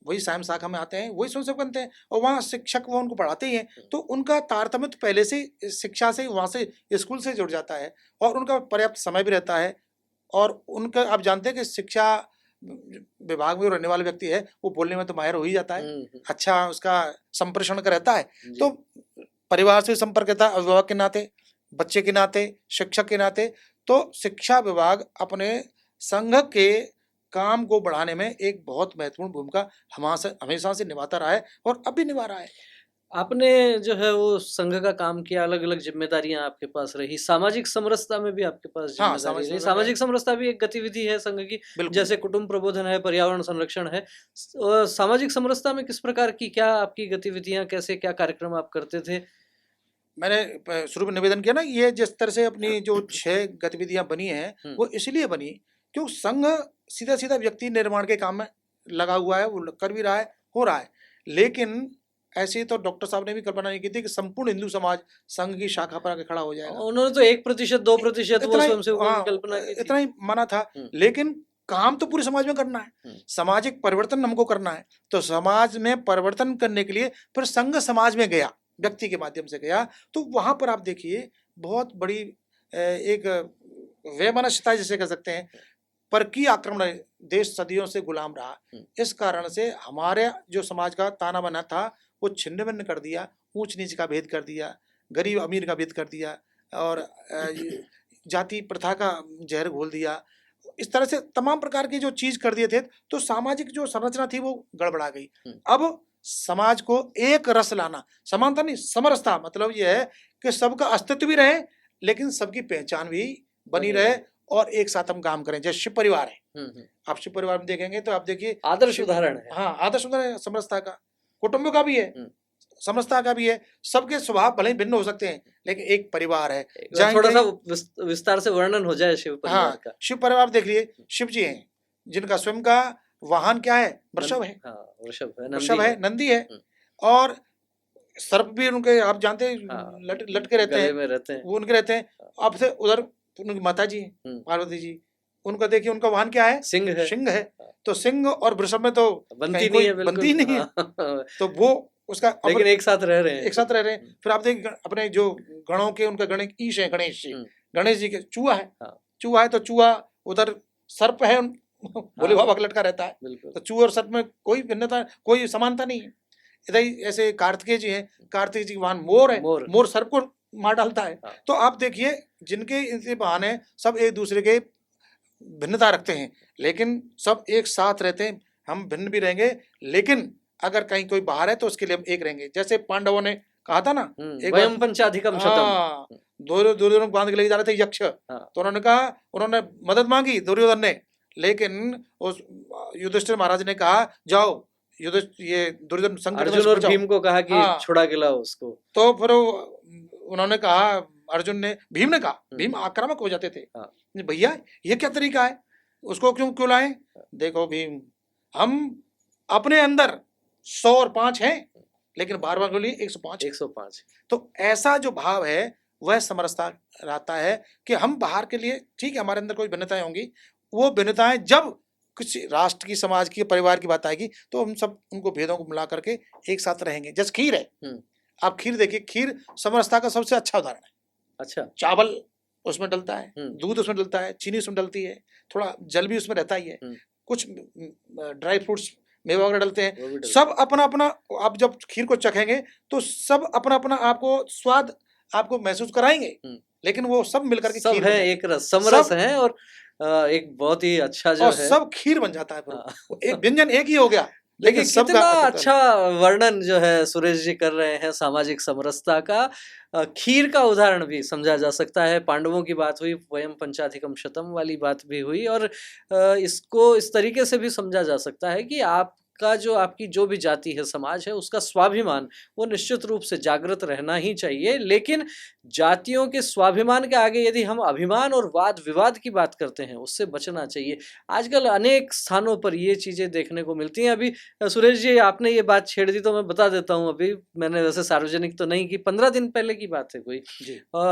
वही सायं शाखा में आते हैं, वही स्वयंसेवक बनते हैं, और वहाँ शिक्षक वो उनको पढ़ाते ही हैं। तो उनका तारतम्य तो पहले से शिक्षा से, वहाँ से, स्कूल से जुड़ जाता है, और उनका पर्याप्त समय भी रहता है। और उनका आप जानते हैं कि शिक्षा विभाग में रहने वाला व्यक्ति है वो बोलने में तो माहिर हो ही जाता है, अच्छा उसका संप्रेषण का रहता है। तो परिवार से संपर्क रहता है, अभिभावक के नाते, बच्चे के नाते, शिक्षक के नाते। तो शिक्षा विभाग अपने संघ के काम को बढ़ाने में एक बहुत महत्वपूर्ण भूमिका हमेशा से निभाता रहा है और अब भी निभा रहा है। आपने जो है वो संघ का काम किया, अलग अलग जिम्मेदारियां आपके पास रही, सामाजिक समरसता में भी आपके पास जिम्मेदारी रही। सामाजिक समरसता भी एक गतिविधि है संघ की, जैसे कुटुंब प्रबोधन है, पर्यावरण संरक्षण है। सामाजिक समरसता में किस प्रकार की क्या आपकी गतिविधियां, कैसे क्या कार्यक्रम आप करते थे? मैंने शुरू में निवेदन किया ना, ये जिस तरह से अपनी जो 6 गतिविधियां बनी हैं वो इसलिए बनी क्योंकि संघ सीधा सीधा व्यक्ति निर्माण के काम में लगा हुआ है, वो कर भी रहा है, हो रहा है। लेकिन ऐसे तो डॉक्टर साहब ने भी कल्पना नहीं की थी कि संपूर्ण हिंदू समाज संघ की शाखा पर आके खड़ा हो जाएगा। उन्होंने तो 1% 2% वो स्वयंसेवकों की कल्पना की थी। इतना ही माना था, लेकिन काम तो पूरे समाज में करना है, सामाजिक परिवर्तन हमको करना है। तो समाज में परिवर्तन करने के लिए फिर संघ समाज में गया, व्यक्ति के माध्यम से गया। तो वहां पर आप देखिए बहुत बड़ी एक वैमनस्यता जिसे कह सकते हैं, परकीय आक्रमण, देश सदियों से गुलाम रहा। इस कारण से हमारे जो समाज का ताना बाना था वो छिन्न भिन्न कर दिया, ऊंच नीच का भेद कर दिया, गरीब अमीर का भेद कर दिया और जाति प्रथा का जहर घोल दिया। इस तरह से तमाम प्रकार की जो चीज कर दिए थे, तो सामाजिक जो संरचना थी वो गड़बड़ा गई। अब समाज को एक रस लाना, समानता नहीं समरसता, मतलब ये है कि सबका अस्तित्व भी रहे लेकिन सबकी पहचान भी बनी रहे और एक साथ हम काम करें। जैसे शिव परिवार है, आप शिव परिवार में देखेंगे तो आप देखिए आदर्श उदाहरण है। हाँ, आदर्श उदाहरण है समरसता का, कुटुंब का भी है, समरसता का भी है। सबके स्वभाव भले ही भिन्न हो सकते हैं लेकिन एक परिवार है। थोड़ा सा विस्तार से वर्णन हो जाए शिव परिवार का। शिव परिवार देख लिए, शिव जी हैं जिनका स्वयं का वाहन क्या है, वृषभ है, वृषभ है, नंदी है, और सर्प भी उनके आप जानते हैं लटके रहते हैं, वो उनके रहते हैं। अब से उधर उनकी माता जी पार्वती जी, उनका देखिए उनका वाहन क्या है, सिंह है। तो सिंह और वृषभ में तो बनती नहीं है, तो वो उसका लेकिन एक साथ रह रहे हैं, फिर आप देखिए अपने जो गणों के, उनका गणेश ईश है, गणेश जी के चूहा है, तो चूहा उधर सर्प है, भोले बाबा का लटका रहता है। तो चूहे और सर्प में कोई भिन्नता, कोई समानता नहीं है। इधर ही ऐसे कार्तिकेय जी हैं, कार्तिकेय जी के वाहन मोर है, मोर सर्प को मार डालता है। तो आप देखिए जिनके इनके बहाने सब एक दूसरे के भिन्नता रखते हैं लेकिन सब एक साथ रहते हैं। हम भिन्न भी रहेंगे लेकिन अगर कहीं कोई बाहर है तो उसके लिए हम एक रहेंगे। जैसे पांडवों ने कहा था ना, एक वयम पंचाधिकम शतम, दुर्योधन बांध के लेके जा रहे थे यक्ष, तो उन्होंने कहा, उन्होंने मदद मांगी दुर्योधन ने, लेकिन उस युधिष्ठिर महाराज ने कहा जाओ ये दुर्योधन संकट अर्जुन और भीम को कहा कि छुड़ा के लाओ उसको। तो फिर उन्होंने कहा, अर्जुन ने, भीम ने कहा, भीम आक्रामक हो जाते थे, भैया ये क्या तरीका है, उसको क्यों लाए? देखो भीम, हम अपने अंदर 100 और 5 हैं लेकिन बार के लिए 105। तो ऐसा जो भाव है वह समरसता रहता है कि हम बाहर के लिए ठीक है, हमारे अंदर कोई भिन्नताएं होंगी, वो भिन्नताएं जब कुछ राष्ट्र की, समाज की, परिवार की बात आएगी तो हम सब उनको भेदों को मिला करके एक साथ रहेंगे। जैसे खीर है, आप खीर देखिए, खीर समरसता का सबसे अच्छा उदाहरण है। अच्छा, चावल उसमें डलता है, दूध उसमें डलता है, चीनी उसमें डलती है, थोड़ा जल भी उसमें रहता ही है, कुछ ड्राई फ्रूट्स मेवा वगैरह डलते हैं, सब अपना अपना। आप जब खीर को चखेंगे तो सब अपना अपना आपको स्वाद आपको महसूस कराएंगे, लेकिन वो सब मिलकर के खीर है, एक रस समरस है और एक बहुत ही अच्छा जो है, सब खीर बन जाता है, एक व्यंजन एक ही हो गया। लेकिन कितना अच्छा वर्णन जो है सुरेश जी कर रहे हैं सामाजिक समरसता का। खीर का उदाहरण भी समझा जा सकता है, पांडवों की बात हुई, वयम पंचाधिकम शतम वाली बात भी हुई, और इसको इस तरीके से भी समझा जा सकता है कि आपका आपकी जो भी जाति है, समाज है, उसका स्वाभिमान वो निश्चित रूप से जागृत रहना ही चाहिए। लेकिन जातियों के स्वाभिमान के आगे यदि हम अभिमान और वाद विवाद की बात करते हैं, उससे बचना चाहिए। आजकल अनेक स्थानों पर ये चीज़ें देखने को मिलती हैं। अभी सुरेश जी आपने ये बात छेड़ दी तो मैं बता देता हूँ, अभी मैंने वैसे सार्वजनिक तो नहीं की, 15 दिन पहले की बात है कोई,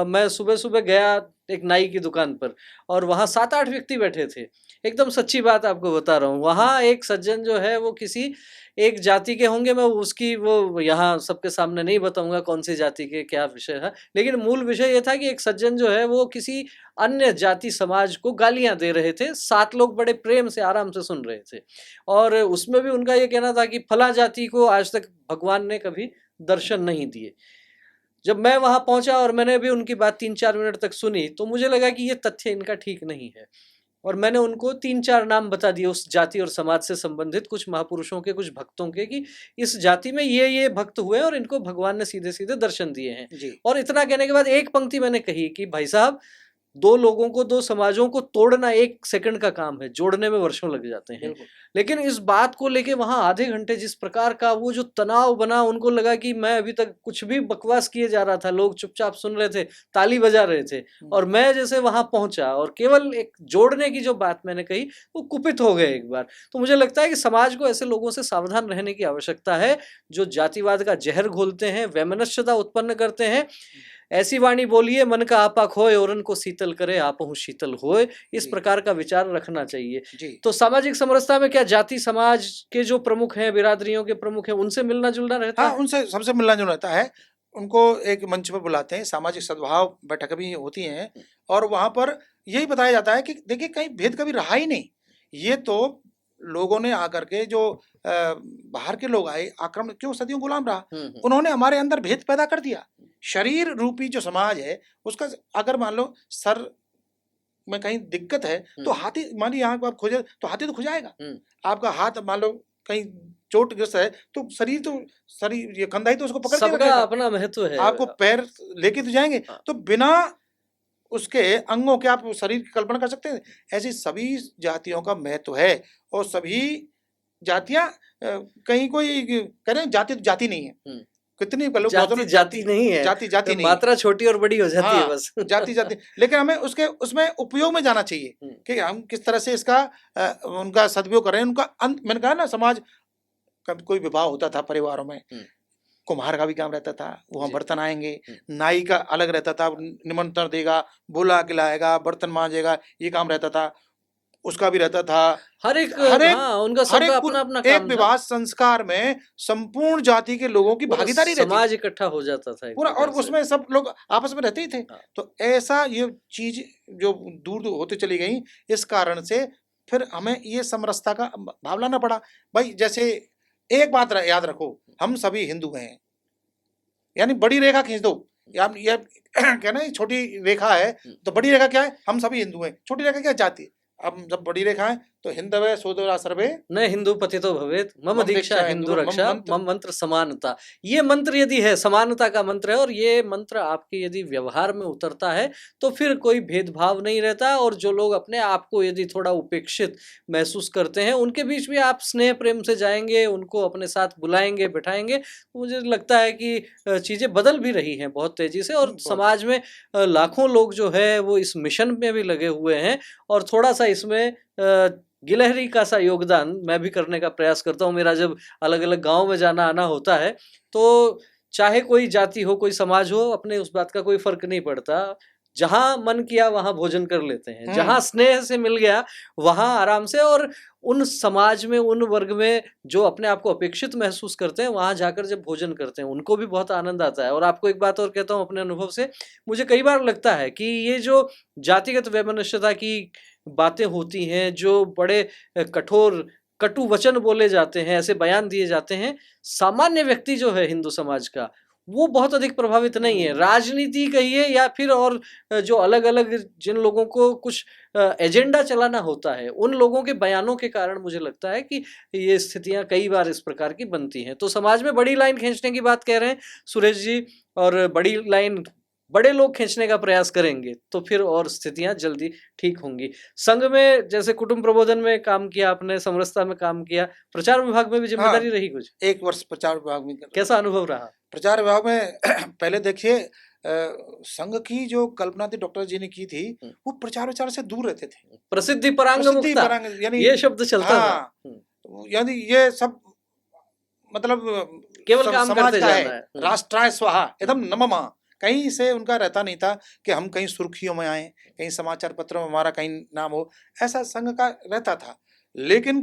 मैं सुबह सुबह गया एक नाई की दुकान पर और वहाँ 7-8 व्यक्ति बैठे थे। एकदम सच्ची बात आपको बता रहा हूँ। वहाँ एक सज्जन जो है वो किसी एक जाति के होंगे, मैं उसकी वो यहाँ सबके सामने नहीं बताऊंगा कौन सी जाति के क्या विषय है, लेकिन मूल विषय ये था कि एक सज्जन जो है वो किसी अन्य जाति समाज को गालियां दे रहे थे। 7 लोग बड़े प्रेम से आराम से सुन रहे थे और उसमें भी उनका ये कहना था कि फला जाति को आज तक भगवान ने कभी दर्शन नहीं दिए। जब मैं वहां पहुंचा और मैंने भी उनकी बात 3-4 मिनट तक सुनी तो मुझे लगा कि ये तथ्य इनका ठीक नहीं है और मैंने उनको 3-4 नाम बता दिए उस जाति और समाज से संबंधित, कुछ महापुरुषों के, कुछ भक्तों के, कि इस जाति में ये भक्त हुए और इनको भगवान ने सीधे सीधे दर्शन दिए हैं। और इतना कहने के बाद एक पंक्ति मैंने कही कि भाई साहब, 2 लोगों को, 2 समाजों को तोड़ना 1 सेकंड का काम है, जोड़ने में वर्षों लग जाते हैं। लेकिन इस बात को लेके वहां आधे घंटे जिस प्रकार का वो जो तनाव बना, उनको लगा कि मैं अभी तक कुछ भी बकवास किए जा रहा था, लोग चुपचाप सुन रहे थे, ताली बजा रहे थे, और मैं जैसे वहां पहुंचा और केवल एक जोड़ने की जो बात मैंने कही वो कुपित हो गए एक बार। तो मुझे लगता है कि समाज को ऐसे लोगों से सावधान रहने की आवश्यकता है जो जातिवाद का जहर घोलते हैं, वैमनस्यता उत्पन्न करते हैं। ऐसी वाणी बोलिए मन का आपा खोए, और उनको शीतल करे आपहु शीतल होए, इस प्रकार का विचार रखना चाहिए। तो सामाजिक समरसता में क्या जाति समाज के जो प्रमुख हैं, बिरादरियों के प्रमुख हैं, उनसे मिलना जुलना रहता है? हाँ, उनसे सबसे मिलना जुलना रहता है। उनको एक मंच पर बुलाते हैं, सामाजिक सद्भाव बैठक भी होती हैं और वहां पर यही बताया जाता है कि देखिए कहीं भेद कभी रहा ही नहीं। ये तो लोगों ने आकर के जो बाहर के लोग आए, आक्रमण, क्यों सदियों गुलाम रहा, उन्होंने हमारे अंदर भेद पैदा कर दिया। शरीर रूपी जो समाज है उसका, अगर मान लो सर में कहीं दिक्कत है तो हाथी, मानिए यहाँ आप खोजे तो हाथी तो खुजाएगा। आपका हाथ मान लो कहीं चोटग्रस्त है तो शरीर ये कंधा ही तो उसको पकड़ के रखेगा। अपना महत्व है। आपको पैर लेके तो जाएंगे। तो बिना उसके अंगों के आप शरीर की कल्पना कर सकते हैं। ऐसी सभी जातियों का महत्व है और सभी जातियां, कहीं कोई कह रहे हैं जाति तो जाति नहीं है, कितनी जाति नहीं है, जाति नहीं, मात्रा छोटी और बड़ी हो जाती है बस। जाति लेकिन हमें उसमें उपयोग में जाना चाहिए कि हम किस तरह से इसका उनका सदुपयोग करें। उनका मैंने कहा ना, समाज कभी कोई विवाह होता था परिवारों में, कुम्हार का भी काम रहता था, वहाँ बर्तन आएंगे, नाई का अलग रहता था, निमंत्रण देगा, बुला खिलाएगा, बर्तन मांजेगा, ये काम रहता था, उसका भी रहता था। हर एक उनका सबका अपना अपना काम। एक विवाह संस्कार में संपूर्ण जाति के लोगों की भागीदारी रहती, समाज इकट्ठा हो जाता था पूरा, और उसमें सब लोग आपस में रहते ही थे। तो ऐसा ये चीज जो दूर होती चली गई, इस कारण से फिर हमें ये समरसता का भाव लाना पड़ा। भाई जैसे एक बात याद रखो, हम सभी हिंदू हैं, यानी बड़ी रेखा खींच दो, ये कहना छोटी रेखा है तो बड़ी रेखा क्या है, हम सभी हिंदू हैं, छोटी रेखा क्या, जाति। अब जब बड़ी रेखा है तो हिंदवे सोदरा सर्वे न हिंदू पतितो भवेत मम दीक्षा हिंदू रक्षा मम मंत्र समानता। ये मंत्र यदि है, समानता का मंत्र है, और ये मंत्र आपके यदि व्यवहार में उतरता है तो फिर कोई भेदभाव नहीं रहता। और जो लोग अपने आप को यदि थोड़ा उपेक्षित महसूस करते हैं, उनके बीच भी आप स्नेह प्रेम से जाएंगे, उनको अपने साथ बुलाएंगे, बिठाएंगे, मुझे लगता है कि चीजें बदल भी रही हैं बहुत तेजी से। और समाज में लाखों लोग जो है वो इस मिशन में भी लगे हुए हैं, और थोड़ा सा इसमें गिलहरी का सा योगदान मैं भी करने का प्रयास करता हूँ। मेरा जब अलग अलग गांव में जाना आना होता है तो चाहे कोई जाति हो, कोई समाज हो, अपने उस बात का कोई फर्क नहीं पड़ता। जहां मन किया वहां भोजन कर लेते हैं, जहां स्नेह से मिल गया वहां आराम से। और उन समाज में, उन वर्ग में जो अपने आप को अपेक्षित महसूस करते हैं, वहां जाकर जब भोजन करते हैं उनको भी बहुत आनंद आता है। और आपको एक बात और कहता हूँ अपने अनुभव से, मुझे कई बार लगता है कि ये जो जातिगत वैमनस्यता की बातें होती हैं, जो बड़े कठोर कटु वचन बोले जाते हैं, ऐसे बयान दिए जाते हैं, सामान्य व्यक्ति जो है हिंदू समाज का, वो बहुत अधिक प्रभावित नहीं है। राजनीति कहिए या फिर और जो अलग अलग जिन लोगों को कुछ एजेंडा चलाना होता है, उन लोगों के बयानों के कारण मुझे लगता है कि ये स्थितियां कई बार इस प्रकार की बनती हैं। तो समाज में बड़ी लाइन खींचने की बात कह रहे हैं सुरेश जी, और बड़ी लाइन बड़े लोग खींचने का प्रयास करेंगे तो फिर और स्थितियां जल्दी ठीक होंगी। संघ में जैसे कुटुंब प्रबोधन में काम किया आपने, समरसता में काम किया, प्रचार विभाग में भी जिम्मेदारी रही कुछ? 1 वर्ष प्रचार विभाग में। कैसा अनुभव रहा? प्रचार विभाग में पहले देखिए, संघ की जो कल्पना थी डॉक्टर जी ने की थी, वो प्रचार विचार से दूर रहते थे। प्रसिद्धि परांग यानी ये शब्द चलता था, यानी ये सब मतलब केवल काम करते जाना है। राष्ट्राय स्वाहा एकदम नमः, कहीं से उनका रहता नहीं था कि हम कहीं सुर्खियों में आए, कहीं समाचार पत्रों में हमारा कहीं नाम हो, ऐसा संघ का रहता था। लेकिन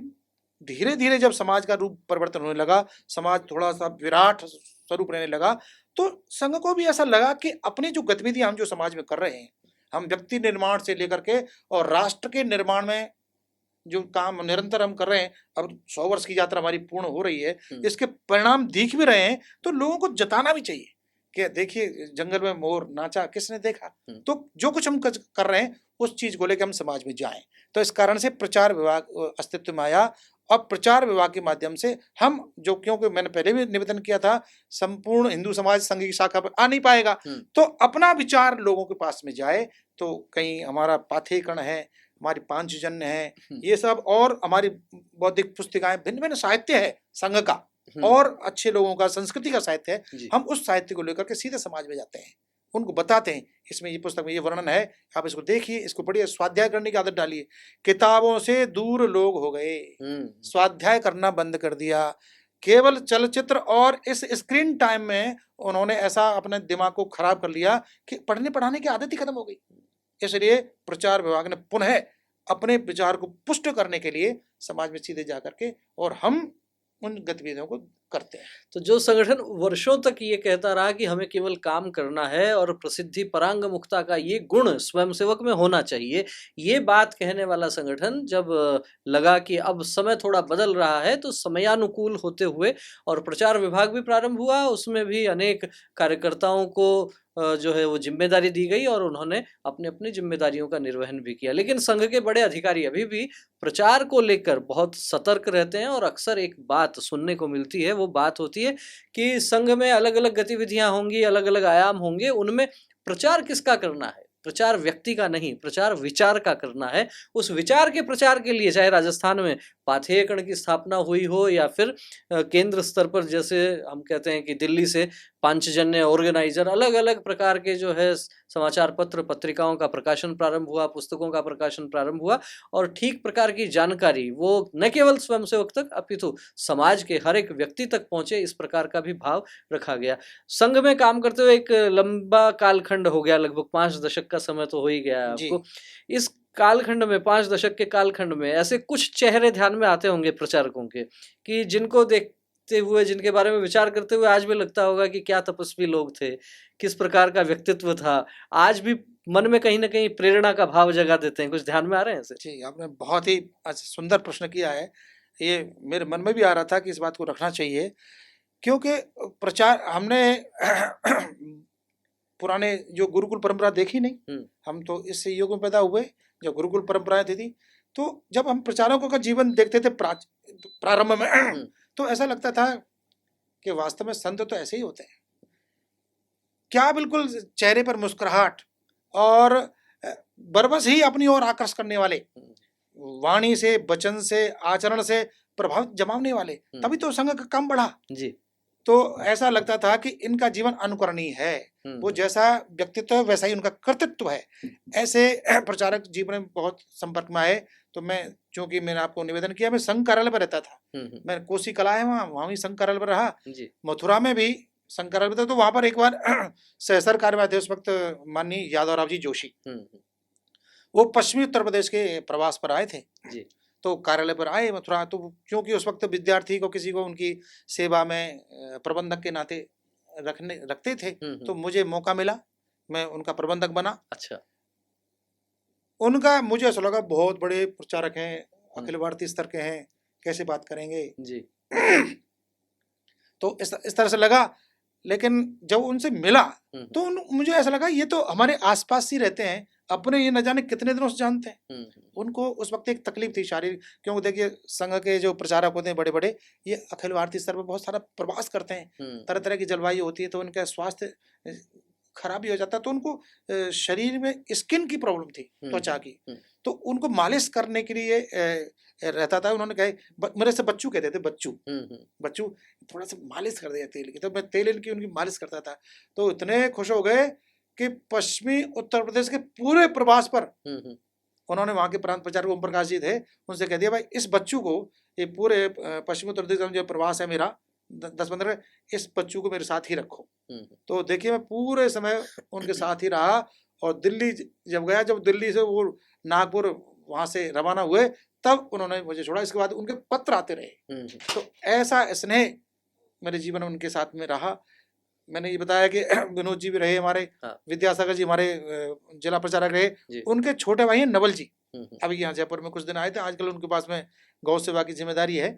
धीरे धीरे जब समाज का रूप परिवर्तन होने लगा, समाज थोड़ा सा विराट स्वरूप रहने लगा, तो संघ को भी ऐसा लगा कि अपनी जो गतिविधियां हम जो समाज में कर रहे हैं, हम व्यक्ति निर्माण से लेकर के और राष्ट्र के निर्माण में जो काम निरंतर हम कर रहे हैं, अब 100 वर्ष की यात्रा हमारी पूर्ण हो रही है, इसके परिणाम दिख भी रहे हैं, तो लोगों को जताना भी चाहिए कि देखिए जंगल में मोर नाचा, किसने देखा। तो जो कुछ हम कर रहे हैं उस चीज को लेकर हम समाज में जाएं। तो इस कारण से प्रचार विभाग अस्तित्व में आया, और प्रचार विभाग के माध्यम से हम जो, क्योंकि मैंने पहले भी निवेदन किया था, संपूर्ण हिंदू समाज संघ की शाखा पर आ नहीं पाएगा, तो अपना विचार लोगों के पास में जाए। तो कहीं हमारा पाथेयकरण है, हमारी पांचजन्य है, ये सब, और हमारी बौद्धिक पुस्तिकाएं, भिन्न भिन्न साहित्य है संघ का और अच्छे लोगों का संस्कृति का साहित्य है, हम उस साहित्य को लेकर के सीधे समाज में जाते हैं, उनको बताते हैं इसमें ये पुस्तक में ये वर्णन है, आप इसको देखिए, इसको पढ़िए, स्वाध्याय करने की आदत डालिए। किताबों से दूर लोग हो गए, स्वाध्याय करना बंद कर दिया, केवल चलचित्र और इस स्क्रीन टाइम में उन्होंने ऐसा अपने दिमाग को खराब कर लिया कि पढ़ने पढ़ाने की आदत ही खत्म हो गई। इसलिए प्रचार विभाग ने पुनः अपने विचार को पुष्ट करने के लिए समाज में सीधे जाकर के और हम उन गतिविधियों को करते हैं। तो जो संगठन वर्षों तक ये कहता रहा कि हमें केवल काम करना है और प्रसिद्धि परांग मुक्ता का ये गुण स्वयंसेवक में होना चाहिए, ये बात कहने वाला संगठन जब लगा कि अब समय थोड़ा बदल रहा है, तो समयानुकूल होते हुए और प्रचार विभाग भी प्रारंभ हुआ, उसमें भी अनेक कार्यकर्ताओं को जो है वो जिम्मेदारी दी गई और उन्होंने अपने अपनी जिम्मेदारियों का निर्वहन भी किया। लेकिन संघ के बड़े अधिकारी अभी भी प्रचार को लेकर बहुत सतर्क रहते हैं और अक्सर एक बात सुनने को मिलती है, वो बात होती है कि संघ में अलग अलग गतिविधियां होंगी, अलग अलग आयाम होंगे, उनमें प्रचार किसका करना है? प्रचार व्यक्ति का नहीं, प्रचार विचार का करना है। उस विचार के प्रचार के लिए चाहे राजस्थान में पाथेयकरण की स्थापना हुई हो या फिर केंद्र स्तर पर जैसे हम कहते हैं कि दिल्ली से पांचजन्य ऑर्गेनाइजर, अलग अलग प्रकार के जो है समाचार पत्र पत्रिकाओं का प्रकाशन प्रारंभ हुआ, पुस्तकों का प्रकाशन प्रारंभ हुआ, और ठीक प्रकार की जानकारी वो न केवल स्वयंसेवक तक अपितु समाज के हर एक व्यक्ति तक पहुंचे, इस प्रकार का भी भाव रखा गया। संघ में काम करते हुए एक लंबा कालखंड हो गया, लगभग 5 दशक का समय तो हो ही गया है आपको। इस कालखंड में, 5 दशक के कालखंड में ऐसे कुछ चेहरे ध्यान में आते होंगे प्रचारकों के कि जिनको देखते हुए, जिनके बारे में विचार करते हुए आज भी लगता होगा कि क्या तपस्वी लोग थे, किस प्रकार का व्यक्तित्व था, आज भी मन में कहीं ना कहीं प्रेरणा का भाव जगा देते हैं। कुछ ध्यान में आ रहे हैं ऐसे? जी, आपने बहुत ही सुंदर प्रश्न किया है। ये मेरे मन में भी आ रहा था कि इस बात को रखना चाहिए, क्योंकि प्रचार हमने पुराने जो गुरुकुल परंपरा देखी नहीं, हम तो इस युग में पैदा हुए जो गुरुकुल परंपराएं थी। तो जब हम प्रचारकों का जीवन देखते थे प्रारंभ में, तो ऐसा लगता था कि वास्तव में संत तो ऐसे ही होते हैं, क्या बिल्कुल चेहरे पर मुस्कुराहट और बरबस ही अपनी ओर आकर्षित करने वाले, वाणी से, वचन से, आचरण से प्रभावित जमाने वाले, तभी तो संघ का काम बढ़ा जी। तो ऐसा लगता था कि इनका जीवन अनुकरणीय है, वो जैसा व्यक्तित्व है वैसा ही उनका कर्तृत्व है। ऐसे प्रचारक जीवन में बहुत संपर्क में आए। तो मैं, चूंकि मैंने आपको निवेदन किया, मैं संघ कार्यालय पर रहता था, मैं कोसी कला है वहाँ भी संघ कार्यालय पर रहा, मथुरा में भी संघ कार्यालय पर था। तो वहां पर एक बार सहसर कार्यवाही उस वक्त माननीय यादवराव जी जोशी, वो पश्चिमी उत्तर प्रदेश के प्रवास पर आए थे जी। तो कार्यालय पर आए मथुरा, तो क्योंकि उस वक्त विद्यार्थी को किसी को उनकी सेवा में प्रबंधक के नाते रखते थे, तो मुझे मौका मिला, मैं उनका प्रबंधक बना। अच्छा। उनका मुझे ऐसा लगा बहुत बड़े प्रचारक हैं, अखिल भारतीय स्तर के हैं, कैसे बात करेंगे जी। तो इस तरह से लगा। लेकिन जब उनसे मिला तो मुझे ऐसा लगा ये तो हमारे आसपास ही रहते हैं, अपने ये न जाने कितने दिनों से जानते हैं। उनको उस वक्त एक तकलीफ थी शारीरिक, क्योंकि देखिए संघ के जो प्रचारक होते हैं बड़े बड़े, ये अखिल भारतीय स्तर पर बहुत सारा प्रवास करते हैं, तरह तरह की जलवायु होती है, तो उनका स्वास्थ्य खराब ही हो जाता है। तो उनको शरीर में स्किन की प्रॉब्लम थी, त्वचा की, तो उनको मालिश करने के लिए रहता था। उन्होंने कहा, मेरे से बच्चू कहते थे, बच्चू थोड़ा सा मालिश कर दिया तेल की, तो मैं तेल की उनकी मालिश करता था। तो इतने खुश हो गए कि पश्चिमी उत्तर प्रदेश के पूरे प्रवास पर उन्होंने, वहां के प्रांत प्रचारक ओम प्रकाश जी थे, उनसे कह दिया, भाई इस बच्चू को, ये पूरे पश्चिमी उत्तर प्रदेश में जो प्रवास है मेरा, 10-15, इस बच्चों को मेरे साथ ही रखो। तो देखिए मैं पूरे समय उनके साथ ही रहा, और दिल्ली जब गया, जब दिल्ली से वो नागपुर वहां से रवाना हुए, तब उन्होंने मुझे छोड़ा। इसके बाद उनके पत्र आते रहे। तो ऐसा स्नेह मेरे जीवन में उनके साथ में रहा। मैंने ये बताया कि विनोद जी भी रहे हमारे, विद्यासागर जी हमारे जिला प्रचारक रहे, उनके छोटे भाई हैं नवल जी, अभी यहाँ जयपुर में कुछ दिन आए थे। आजकल उनके पास में गौ सेवा की जिम्मेदारी है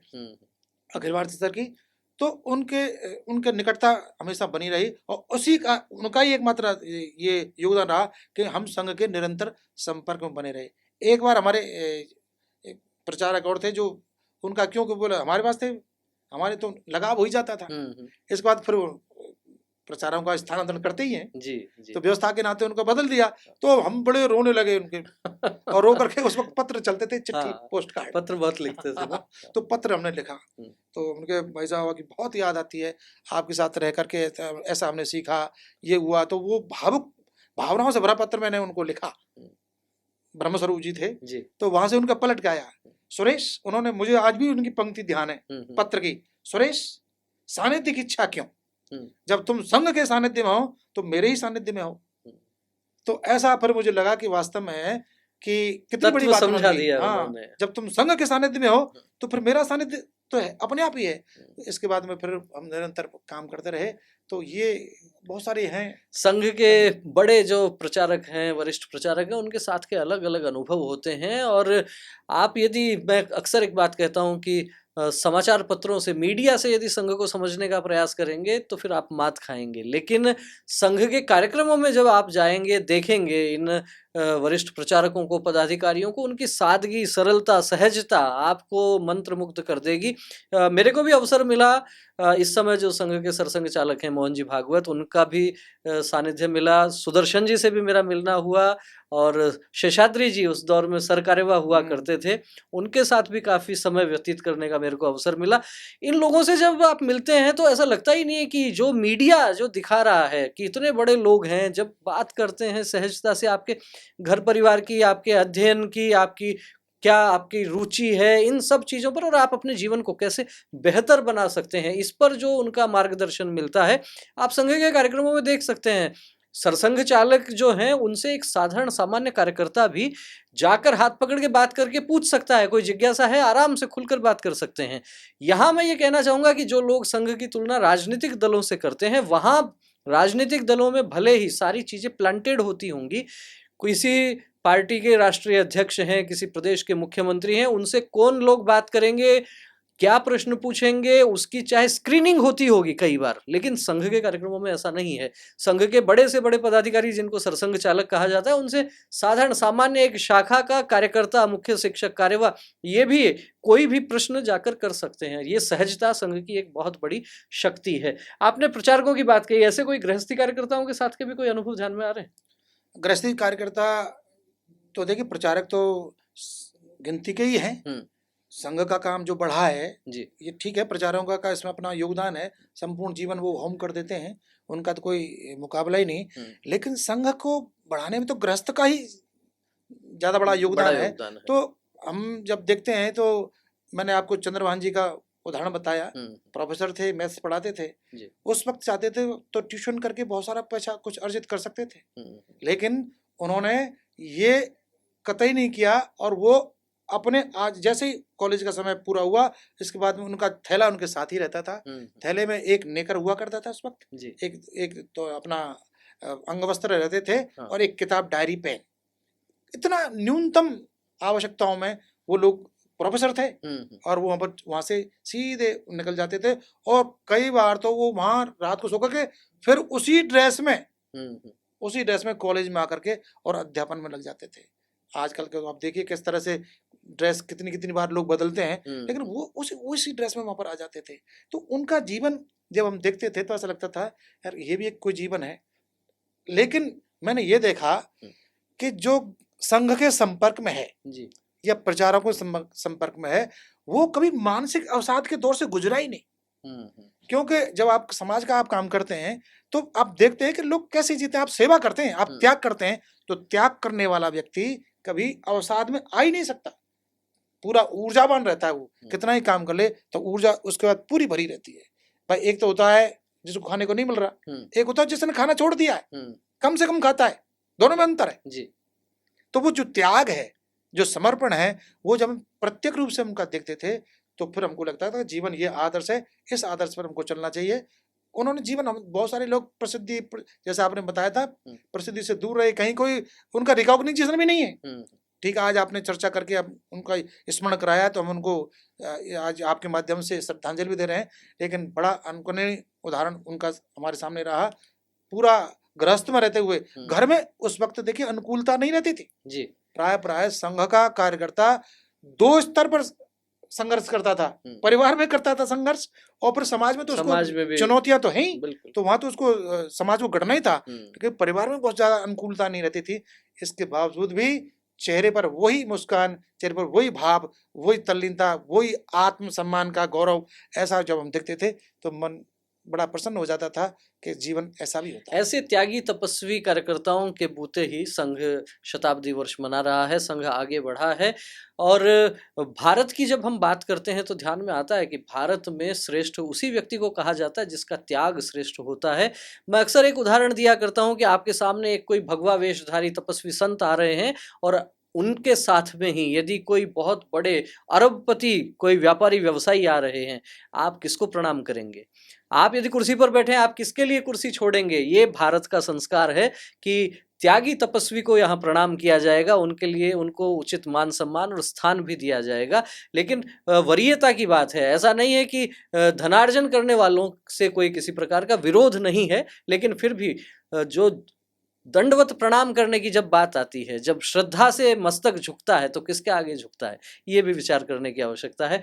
अखिल भारतीय स्तर की। तो उनके निकटता हमेशा बनी रही, और उसी का उनका ही एकमात्र ये योगदान रहा कि हम संघ के निरंतर संपर्क में बने रहे। एक बार हमारे प्रचारक और थे जो उनका, क्योंकि बोले हमारे पास थे, हमारे तो लगाव हो ही जाता था। इसके बाद फिर प्रचारों का स्थानांतरण करते ही हैं जी। तो व्यवस्था के नाते उनको बदल दिया, तो हम बड़े रोने लगे उनके और रो करके उस वक्त पत्र चलते थे, चिट्ठी, पोस्ट कार्ड, पत्र बहुत लिखते थे ना। तो पत्र हमने लिखा, तो उनके भाई साहब की बहुत याद आती है, आपके साथ रह करके ऐसा हमने सीखा, ये हुआ। तो वो भावनाओं से भरा पत्र मैंने उनको लिखा। ब्रह्मस्वरूप जी थे जी। तो वहां से उनका पलट के आया सुरेश, उन्होंने मुझे आज भी उनकी पंक्ति ध्यान है पत्र की, सुरेश सानिध्य की इच्छा क्यों, जब तुम संघ के सानिध्य में हो तो मेरे ही सानिध्य में हो। तो ऐसा फिर मुझे लगा कि वास्तव में कि कितनी बड़ी बात समझा दिया। हाँ, जब तुम संघ के सानिध्य में हो तो फिर मेरा सानिध्य तो है, अपने आप ही है। इसके बाद में फिर हम निरंतर काम करते रहे। तो ये बहुत सारे हैं संघ के बड़े जो प्रचारक हैं, वरिष्ठ प्रचारक हैं, उनके साथ के अलग अलग अनुभव होते हैं। और आप, यदि मैं अक्सर एक बात कहता हूं कि समाचार पत्रों से, मीडिया से यदि संघ को समझने का प्रयास करेंगे तो फिर आप मात खाएंगे, लेकिन संघ के कार्यक्रमों में जब आप जाएंगे, देखेंगे इन वरिष्ठ प्रचारकों को, पदाधिकारियों को, उनकी सादगी, सरलता, सहजता आपको मंत्रमुग्ध कर देगी। मेरे को भी अवसर मिला, इस समय जो संघ के सरसंघ चालक हैं मोहन जी भागवत, उनका भी सानिध्य मिला, सुदर्शन जी से भी मेरा मिलना हुआ, और शेषाद्री जी उस दौर में सरकार्यवाह हुआ करते थे, उनके साथ भी काफी समय व्यतीत करने का मेरे को अवसर मिला। इन लोगों से जब आप मिलते हैं तो ऐसा लगता ही नहीं है कि जो मीडिया जो दिखा रहा है कि इतने बड़े लोग हैं, जब बात करते हैं सहजता से आपके घर परिवार की, आपके अध्ययन की, आपकी क्या आपकी रुचि है इन सब चीज़ों पर, और आप अपने जीवन को कैसे बेहतर बना सकते हैं, इस पर जो उनका मार्गदर्शन मिलता है, आप संघ के कार्यक्रमों में देख सकते हैं। सरसंघ चालक जो हैं उनसे एक साधारण सामान्य कार्यकर्ता भी जाकर हाथ पकड़ के बात करके पूछ सकता है, कोई जिज्ञासा है आराम से खुलकर बात कर सकते हैं। यहाँ मैं ये कहना चाहूँगा कि जो लोग संघ की तुलना राजनीतिक दलों से करते हैं, वहाँ राजनीतिक दलों में भले ही सारी चीज़ें प्लांटेड होती होंगी, किसी पार्टी के राष्ट्रीय अध्यक्ष हैं, किसी प्रदेश के मुख्यमंत्री हैं, उनसे कौन लोग बात करेंगे, क्या प्रश्न पूछेंगे, उसकी चाहे स्क्रीनिंग होती होगी कई बार, लेकिन संघ के कार्यक्रमों में ऐसा नहीं है। संघ के बड़े से बड़े पदाधिकारी, जिनको सरसंघ चालक कहा जाता है, उनसे साधारण सामान्य एक शाखा का कार्यकर्ता, मुख्य शिक्षक, कार्यवाह, ये भी कोई भी प्रश्न जाकर कर सकते हैं। ये सहजता संघ की एक बहुत बड़ी शक्ति है। आपने प्रचारकों की बात कही, ऐसे कोई गृहस्थी कार्यकर्ताओं के साथ के भी कोई अनुभव ध्यान में आ रहे हैं? गृहस्थी कार्यकर्ता तो देखिए, प्रचारक तो गिनती के ही हैं। संघ का काम जो बढ़ा है जी, ये ठीक है, प्रचारकों का इसमें अपना योगदान है, संपूर्ण जीवन वो होम कर देते हैं, उनका तो कोई मुकाबला ही नहीं। लेकिन संघ को बढ़ाने में तो गृहस्थ का ही ज्यादा बड़ा योगदान है। तो हम जब देखते हैं, तो मैंने आपको चंद्रभान जी का उदाहरण बताया, प्रोफेसर थे, मैथ्स पढ़ाते थे, उस वक्त चाहते थे तो ट्यूशन करके बहुत सारा पैसा कुछ अर्जित कर सकते थे, लेकिन उन्होंने ये कतई नहीं किया। और वो अपने, आज जैसे ही कॉलेज का समय पूरा हुआ, इसके बाद में उनका थैला उनके साथ ही रहता था। थैले में एक नेकर हुआ करता था उस वक्त, एक तो अपना अंग वस्त्र रहते थे, और एक किताब, डायरी, पेन। इतना न्यूनतम आवश्यकताओं में वो लोग प्रोफेसर थे, और वो वहां से सीधे निकल जाते थे। और कई बार तो वो वहां रात को सो करके फिर उसी ड्रेस में कॉलेज में आकर के और अध्यापन में लग जाते थे। आजकल के आप देखिए किस तरह से ड्रेस कितनी बार लोग बदलते हैं, लेकिन वो उसी ड्रेस में वहां पर आ जाते थे। तो उनका जीवन जब हम देखते थे तो ऐसा लगता था यार ये भी एक कोई जीवन है। लेकिन मैंने ये देखा कि जो संघ के संपर्क में है जी, या प्रचारकों के संपर्क में है, वो कभी मानसिक अवसाद के दौर से गुजरा ही नहीं। क्योंकि जब आप समाज का आप काम करते हैं तो आप देखते हैं कि लोग कैसे जीते हैं। आप सेवा करते हैं, आप त्याग करते हैं, तो त्याग करने वाला व्यक्ति कभी अवसाद में आ ही नहीं सकता, पूरा ऊर्जावान रहता है। वो कितना ही काम कर ले तो ऊर्जा उसके बाद पूरी भरी रहती है। भाई एक तो होता है जिसको खाने को नहीं मिल रहा, एक होता है जिसने खाना छोड़ दिया है, कम से कम खाता है, दोनों में अंतर है जी। तो वो जो त्याग है, जो समर्पण है, वो जब हम प्रत्यक्ष रूप से हमका देखते थे तो फिर हमको लगता था जीवन ये आदर्श है, इस आदर्श पर हमको चलना चाहिए। उन्होंने जीवन, बहुत सारे लोग प्रसिद्धि, जैसे आपने बताया था, प्रसिद्धि से दूर रहे, कहीं कोई उनका रिकॉग्निशन भी नहीं है। ठीक है, आज आपने चर्चा करके अब उनका स्मरण कराया तो हम उनको आज आपके माध्यम से श्रद्धांजलि भी दे रहे हैं। लेकिन बड़ा अनूठा उदाहरण उनका हमारे सामने रहा। पूरा गृहस्थ में रहते हुए घर में उस वक्त देखिए अनुकूलता नहीं रहती थी जी। प्राय संघ का कार्यकर्ता 2 स्तर पर संघर्ष करता था, परिवार में करता था संघर्ष, और फिर समाज में तो उसको चुनौतियां तो है ही, तो वहां तो उसको समाज को गढ़ना ही था, लेकिन परिवार में बहुत ज्यादा अनुकूलता नहीं रहती थी। इसके बावजूद भी चेहरे पर वही मुस्कान, चेहरे पर वही भाव, वही तल्लीनता, वही आत्मसम्मान का गौरव, ऐसा जब हम देखते थे तो मन बड़ा प्रसन्न हो जाता था कि जीवन ऐसा भी होता है। ऐसे त्यागी तपस्वी कार्यकर्ताओं के बूते ही संघ शताब्दी वर्ष मना रहा है, संघ आगे बढ़ा है। और भारत की जब हम बात करते हैं तो ध्यान में आता है कि भारत में श्रेष्ठ उसी व्यक्ति को कहा जाता है जिसका त्याग श्रेष्ठ होता है। मैं अक्सर एक उदाहरण दिया करता हूं कि आपके सामने एक कोई भगवा वेशधारी तपस्वी संत आ रहे हैं और उनके साथ में ही यदि कोई बहुत बड़े अरबपति, कोई व्यापारी व्यवसायी आ रहे हैं, आप किसको प्रणाम करेंगे? आप यदि कुर्सी पर बैठे हैं, आप किसके लिए कुर्सी छोड़ेंगे? ये भारत का संस्कार है कि त्यागी तपस्वी को यहाँ प्रणाम किया जाएगा, उनके लिए उनको उचित मान सम्मान और स्थान भी दिया जाएगा। लेकिन वरीयता की बात है, ऐसा नहीं है कि धनार्जन करने वालों से कोई किसी प्रकार का विरोध नहीं है, लेकिन फिर भी जो दंडवत प्रणाम करने की जब बात आती है, जब श्रद्धा से मस्तक झुकता है तो किसके आगे झुकता है, ये भी विचार करने की आवश्यकता है।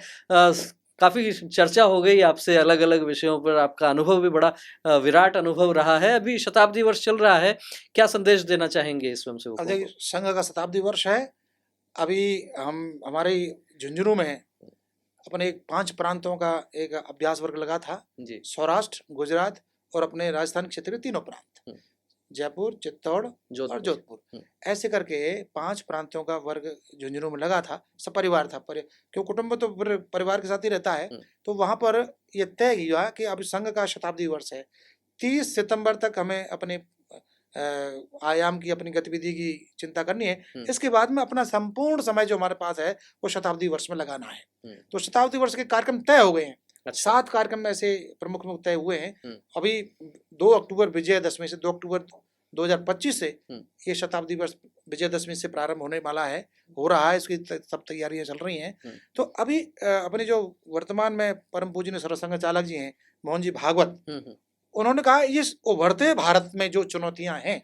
काफ़ी चर्चा हो गई आपसे अलग अलग विषयों पर, आपका अनुभव भी बड़ा विराट अनुभव रहा है। अभी शताब्दी वर्ष चल रहा है, क्या संदेश देना चाहेंगे इस स्वयंसेवकों को? संघ का शताब्दी वर्ष है। अभी हम हमारे झुंझुनू में अपने 5 प्रांतों का एक अभ्यास वर्ग लगा था जी। सौराष्ट्र, गुजरात और अपने राजस्थान क्षेत्र के 3 प्रांत, जयपुर, चित्तौड़ और जोधपुर, ऐसे करके 5 प्रांतों का वर्ग झुंझुनू में लगा था। सपरिवार था, क्यों कुटुंब तो परिवार के साथ ही रहता है। तो वहां पर यह तय किया कि अब संघ का शताब्दी वर्ष है, 30 सितंबर तक हमें अपने आयाम की, अपनी गतिविधि की चिंता करनी है। इसके बाद में अपना संपूर्ण समय जो हमारे पास है वो शताब्दी वर्ष में लगाना है। तो शताब्दी वर्ष के कार्यक्रम तय हो गए हैं। 7 कार्यक्रम ऐसे प्रमुख में तय हुए हैं। अभी 2 अक्टूबर विजयदशमी से, 2 अक्टूबर 2025 से ये शताब्दी वर्ष विजयदशमी से प्रारंभ होने वाला है, हो रहा है, इसकी सब तैयारियां चल रही हैं। तो अभी अपने जो वर्तमान में परम पूजनीय सर्वसंघ चालक जी हैं, मोहन जी भागवत, उन्होंने कहा इस उभरते भारत में जो चुनौतियां हैं,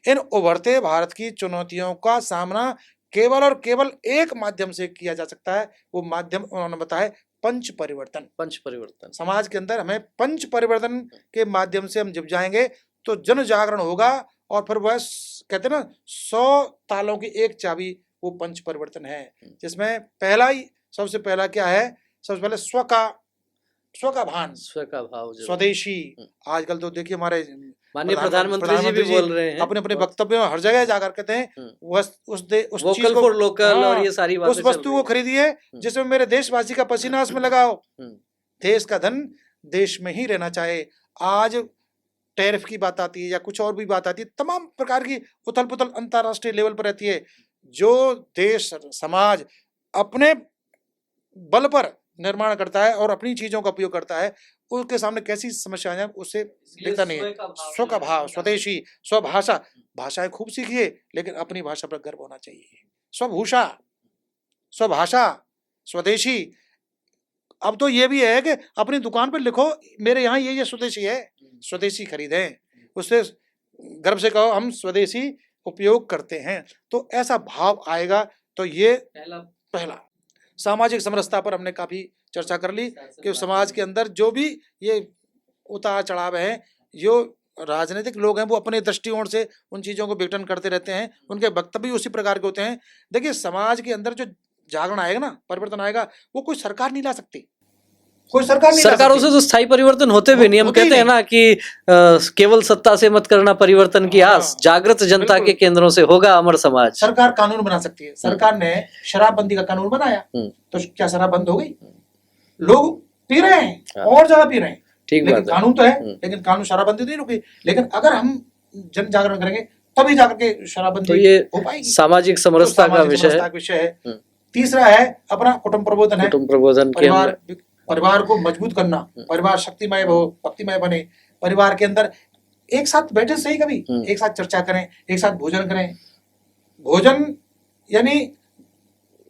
इन उभरते भारत की चुनौतियों का सामना केवल और केवल एक माध्यम से किया जा सकता है। वो माध्यम उन्होंने बताया पंच परिवर्तन। पंच परिवर्तन समाज के अंदर हमें पंच परिवर्तन के माध्यम से हम जब जाएंगे तो जन जागरण होगा, और फिर वह कहते हैं ना 100 तालों की एक चाबी, वो पंच परिवर्तन है। जिसमें पहला ही, सबसे पहला क्या है, सबसे पहले स्व का भान, स्व का भाव, स्वदेशी। आजकल तो देखिए हमारे माननीय प्रधानमंत्री जी भी बोल रहे हैं अपने अपने वक्तव्य में, हर जगह जाकर कहते हैं उस चीज को, लोकल और ये सारी बातें, उस वस्तु को खरीदिए जिसमें मेरे देशवासी का पसीना उसमें लगाओ। देश का धन देश में ही रहना चाहिए। आज टैरिफ की बात आती है या कुछ और भी बात आती है, तमाम प्रकार की उथल पुथल अंतरराष्ट्रीय लेवल पर रहती है। जो देश समाज अपने बल पर निर्माण करता है और अपनी चीजों का उपयोग करता है, उसके सामने कैसी समस्या है उससे दिखता नहीं है। स्व का भाव, स्वदेशी, स्वभाषा, भाषाएं खूब सीखिए लेकिन अपनी भाषा पर गर्व होना चाहिए। स्वभूषा, स्वभाषा, स्वदेशी। अब तो ये भी है कि अपनी दुकान पर लिखो मेरे यहाँ ये स्वदेशी है, स्वदेशी खरीदें, उससे गर्व से कहो हम स्वदेशी उपयोग करते हैं। तो ऐसा भाव आएगा। तो ये पहला सामाजिक समरसता पर हमने काफी चर्चा कर ली कि समाज के अंदर जो भी ये उतार चढ़ाव है, जो राजनीतिक लोग हैं वो अपने दृष्टिकोण से उन चीजों को विघटन करते रहते हैं, उनके वक्तव्य उसी प्रकार के होते हैं। देखिए समाज के अंदर जो जागरण आएगा ना, परिवर्तन आएगा, वो कोई सरकार नहीं ला सकती। कोई सरकार नहीं, सरकारों से तो स्थायी परिवर्तन होते भी नहीं। हम कहते हैं ना कि केवल सत्ता से मत करना परिवर्तन की आस, जागृत जनता के केंद्रों से होगा अमर समाज। सरकार कानून बना सकती है। सरकार ने शराबबंदी का कानून बनाया तो क्या शराब बंद हो गई? लोग पी रहे हैं और ज्यादा पी रहे हैं। ठीक लेकिन बात है। कानून तो है, लेकिन कानून शराबबंदी नहीं रुकी। लेकिन अगर हम जन जागरण करेंगे तभी जाकर के तो शराबबंदी ये हो पाएगी। सामाजिक तो समरसता का सामाजिक विषय समरसता है। का विषय है। तीसरा है अपना कुटुंब प्रबोधन है। कुटुंब प्रबोधन के परिवार अंदर परिवार को मजबूत करना, परिवार शक्तिमय हो, भक्तिमय बने। परिवार के अंदर एक साथ बैठे सही, कभी एक साथ चर्चा करें, एक साथ भोजन करें। भोजन यानी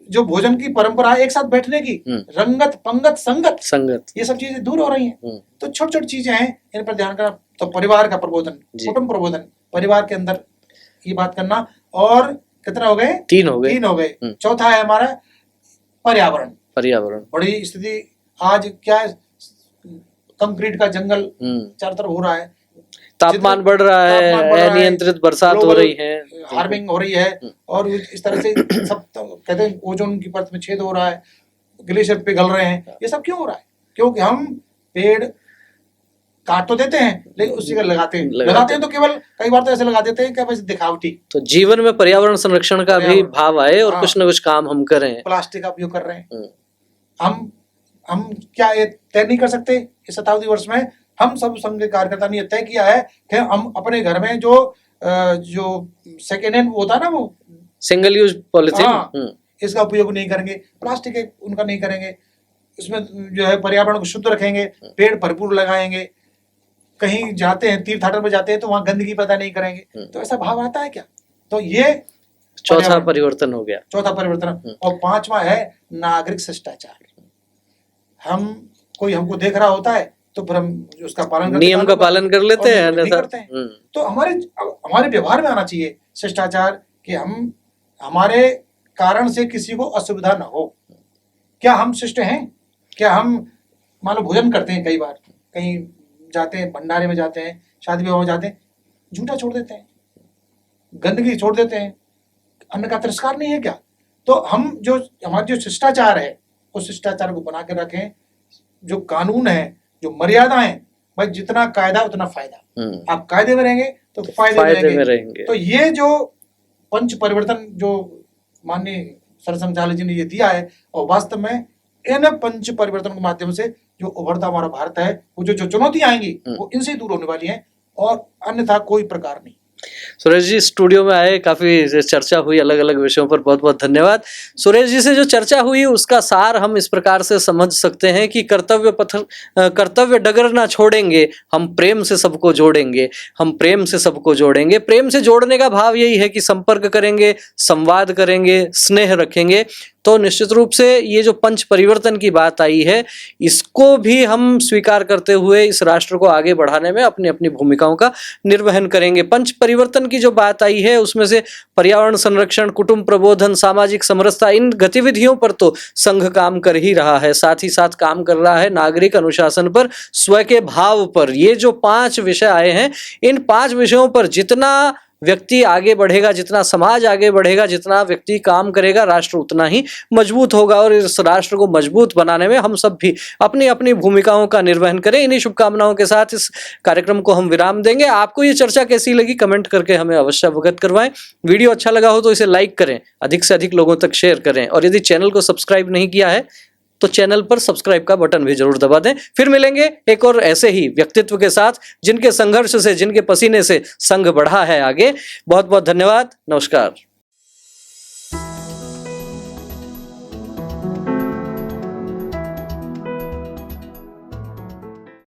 जो भोजन की परंपरा है एक साथ बैठने की, रंगत पंगत संगत ये सब चीजें दूर हो रही हैं। तो छोटी छोटी चीजें हैं, इन पर ध्यान करना। तो परिवार का प्रबोधन, कुटुंब प्रबोधन, परिवार के अंदर ये बात करना। और कितना हो गए? 3 हो गए। चौथा है हमारा पर्यावरण। बड़ी स्थिति आज क्या है, कंक्रीट का जंगल चारों तरफ हो रहा है, तापमान बढ़ रहा है, अनियंत्रित बरसात हो रही है, हार्मिंग हो रही है, और इस तरह से सब कहते हैं ओजोन की परत में छेद हो रहा है, ग्लेशियर पिघल रहे हैं। ये सब क्यों हो रहा है? क्योंकि हम पेड़ काट तो देते हैं, लेकिन उसी का लगाते हैं तो केवल कई बार तो ऐसे लगा देते हैं कि बस दिखावटी। तो जीवन में पर्यावरण संरक्षण का भी भाव आए और कुछ न कुछ काम हम करें। प्लास्टिक का उपयोग कर रहे हैं हम क्या ये तय नहीं कर सकते इस शताब्दी वर्ष में? हम सब संघ के कार्यकर्ता ने तय किया है कि हम अपने घर में जो सेकेंड हैंड होता है ना, वो सिंगल यूज पॉलिथीन, इसका उपयोग नहीं करेंगे, प्लास्टिक उनका नहीं करेंगे। इसमें जो है पर्यावरण को शुद्ध रखेंगे, पेड़ भरपूर लगाएंगे। कहीं जाते हैं, तीर्थयात्रा में जाते हैं, तो वहां गंदगी पैदा नहीं करेंगे। तो ऐसा भाव आता है क्या? तो ये चौथा परिवर्तन हो गया। चौथा परिवर्तन। और पांचवा है नागरिक शिष्टाचार। कोई हमको देख रहा होता है तो फिर हम उसका पालन करते, नियम का पालन कर लेते हैं, अन्यथा तो हमारे व्यवहार में आना चाहिए शिष्टाचार कि हम हमारे कारण से किसी को असुविधा न हो। क्या हम शिष्ट हैं? क्या हम मान लो भोजन करते हैं, कई बार कहीं जाते हैं, भंडारे में जाते हैं, शादी विवाह में जाते हैं, झूठा छोड़ देते हैं, गंदगी छोड़ देते हैं, अन्न का तिरस्कार नहीं है क्या? तो हम जो हमारे जो शिष्टाचार है उस शिष्टाचार को बना के रखें। जो कानून है, जो मर्यादा है, भाई जितना कायदा उतना फायदा। आप कायदे में रहेंगे तो फायदे में रहेंगे। तो ये जो पंच परिवर्तन जो माननीय सरसंघचालक जी ने ये दिया है, और वास्तव में इन पंच परिवर्तन के माध्यम से जो उभरता हमारा भारत है, वो जो चुनौतियां आएंगी वो इनसे दूर होने वाली हैं, और अन्यथा कोई प्रकार नहीं। सुरेश जी स्टूडियो में आए, काफी चर्चा हुई अलग अलग विषयों पर, बहुत बहुत धन्यवाद। सुरेश जी से जो चर्चा हुई उसका सार हम इस प्रकार से समझ सकते हैं कि कर्तव्य डगर ना छोड़ेंगे, हम प्रेम से सबको जोड़ेंगे, हम प्रेम से सबको जोड़ेंगे। प्रेम से जोड़ने का भाव यही है कि संपर्क करेंगे, संवाद करेंगे, स्नेह रखेंगे। तो निश्चित रूप से ये जो पंच परिवर्तन की बात आई है, इसको भी हम स्वीकार करते हुए इस राष्ट्र को आगे बढ़ाने में अपनी अपनी भूमिकाओं का निर्वहन करेंगे। पंच परिवर्तन की जो बात आई है उसमें से पर्यावरण संरक्षण, कुटुंब प्रबोधन, सामाजिक समरसता, इन गतिविधियों पर तो संघ काम कर ही रहा है, साथ ही साथ काम कर रहा है नागरिक अनुशासन पर, स्व के भाव पर। ये जो 5 विषय आए हैं, इन 5 विषयों पर जितना व्यक्ति आगे बढ़ेगा, जितना समाज आगे बढ़ेगा, जितना व्यक्ति काम करेगा, राष्ट्र उतना ही मजबूत होगा। और इस राष्ट्र को मजबूत बनाने में हम सब भी अपनी अपनी भूमिकाओं का निर्वहन करें। इन्हीं शुभकामनाओं के साथ इस कार्यक्रम को हम विराम देंगे। आपको ये चर्चा कैसी लगी कमेंट करके हमें अवश्य अवगत करवाएं। वीडियो अच्छा लगा हो तो इसे लाइक करें, अधिक से अधिक लोगों तक शेयर करें, और यदि चैनल को सब्सक्राइब नहीं किया है तो चैनल पर सब्सक्राइब का बटन भी जरूर दबा दें। फिर मिलेंगे एक और ऐसे ही व्यक्तित्व के साथ जिनके संघर्ष से, जिनके पसीने से संघ बढ़ा है आगे। बहुत बहुत धन्यवाद, नमस्कार।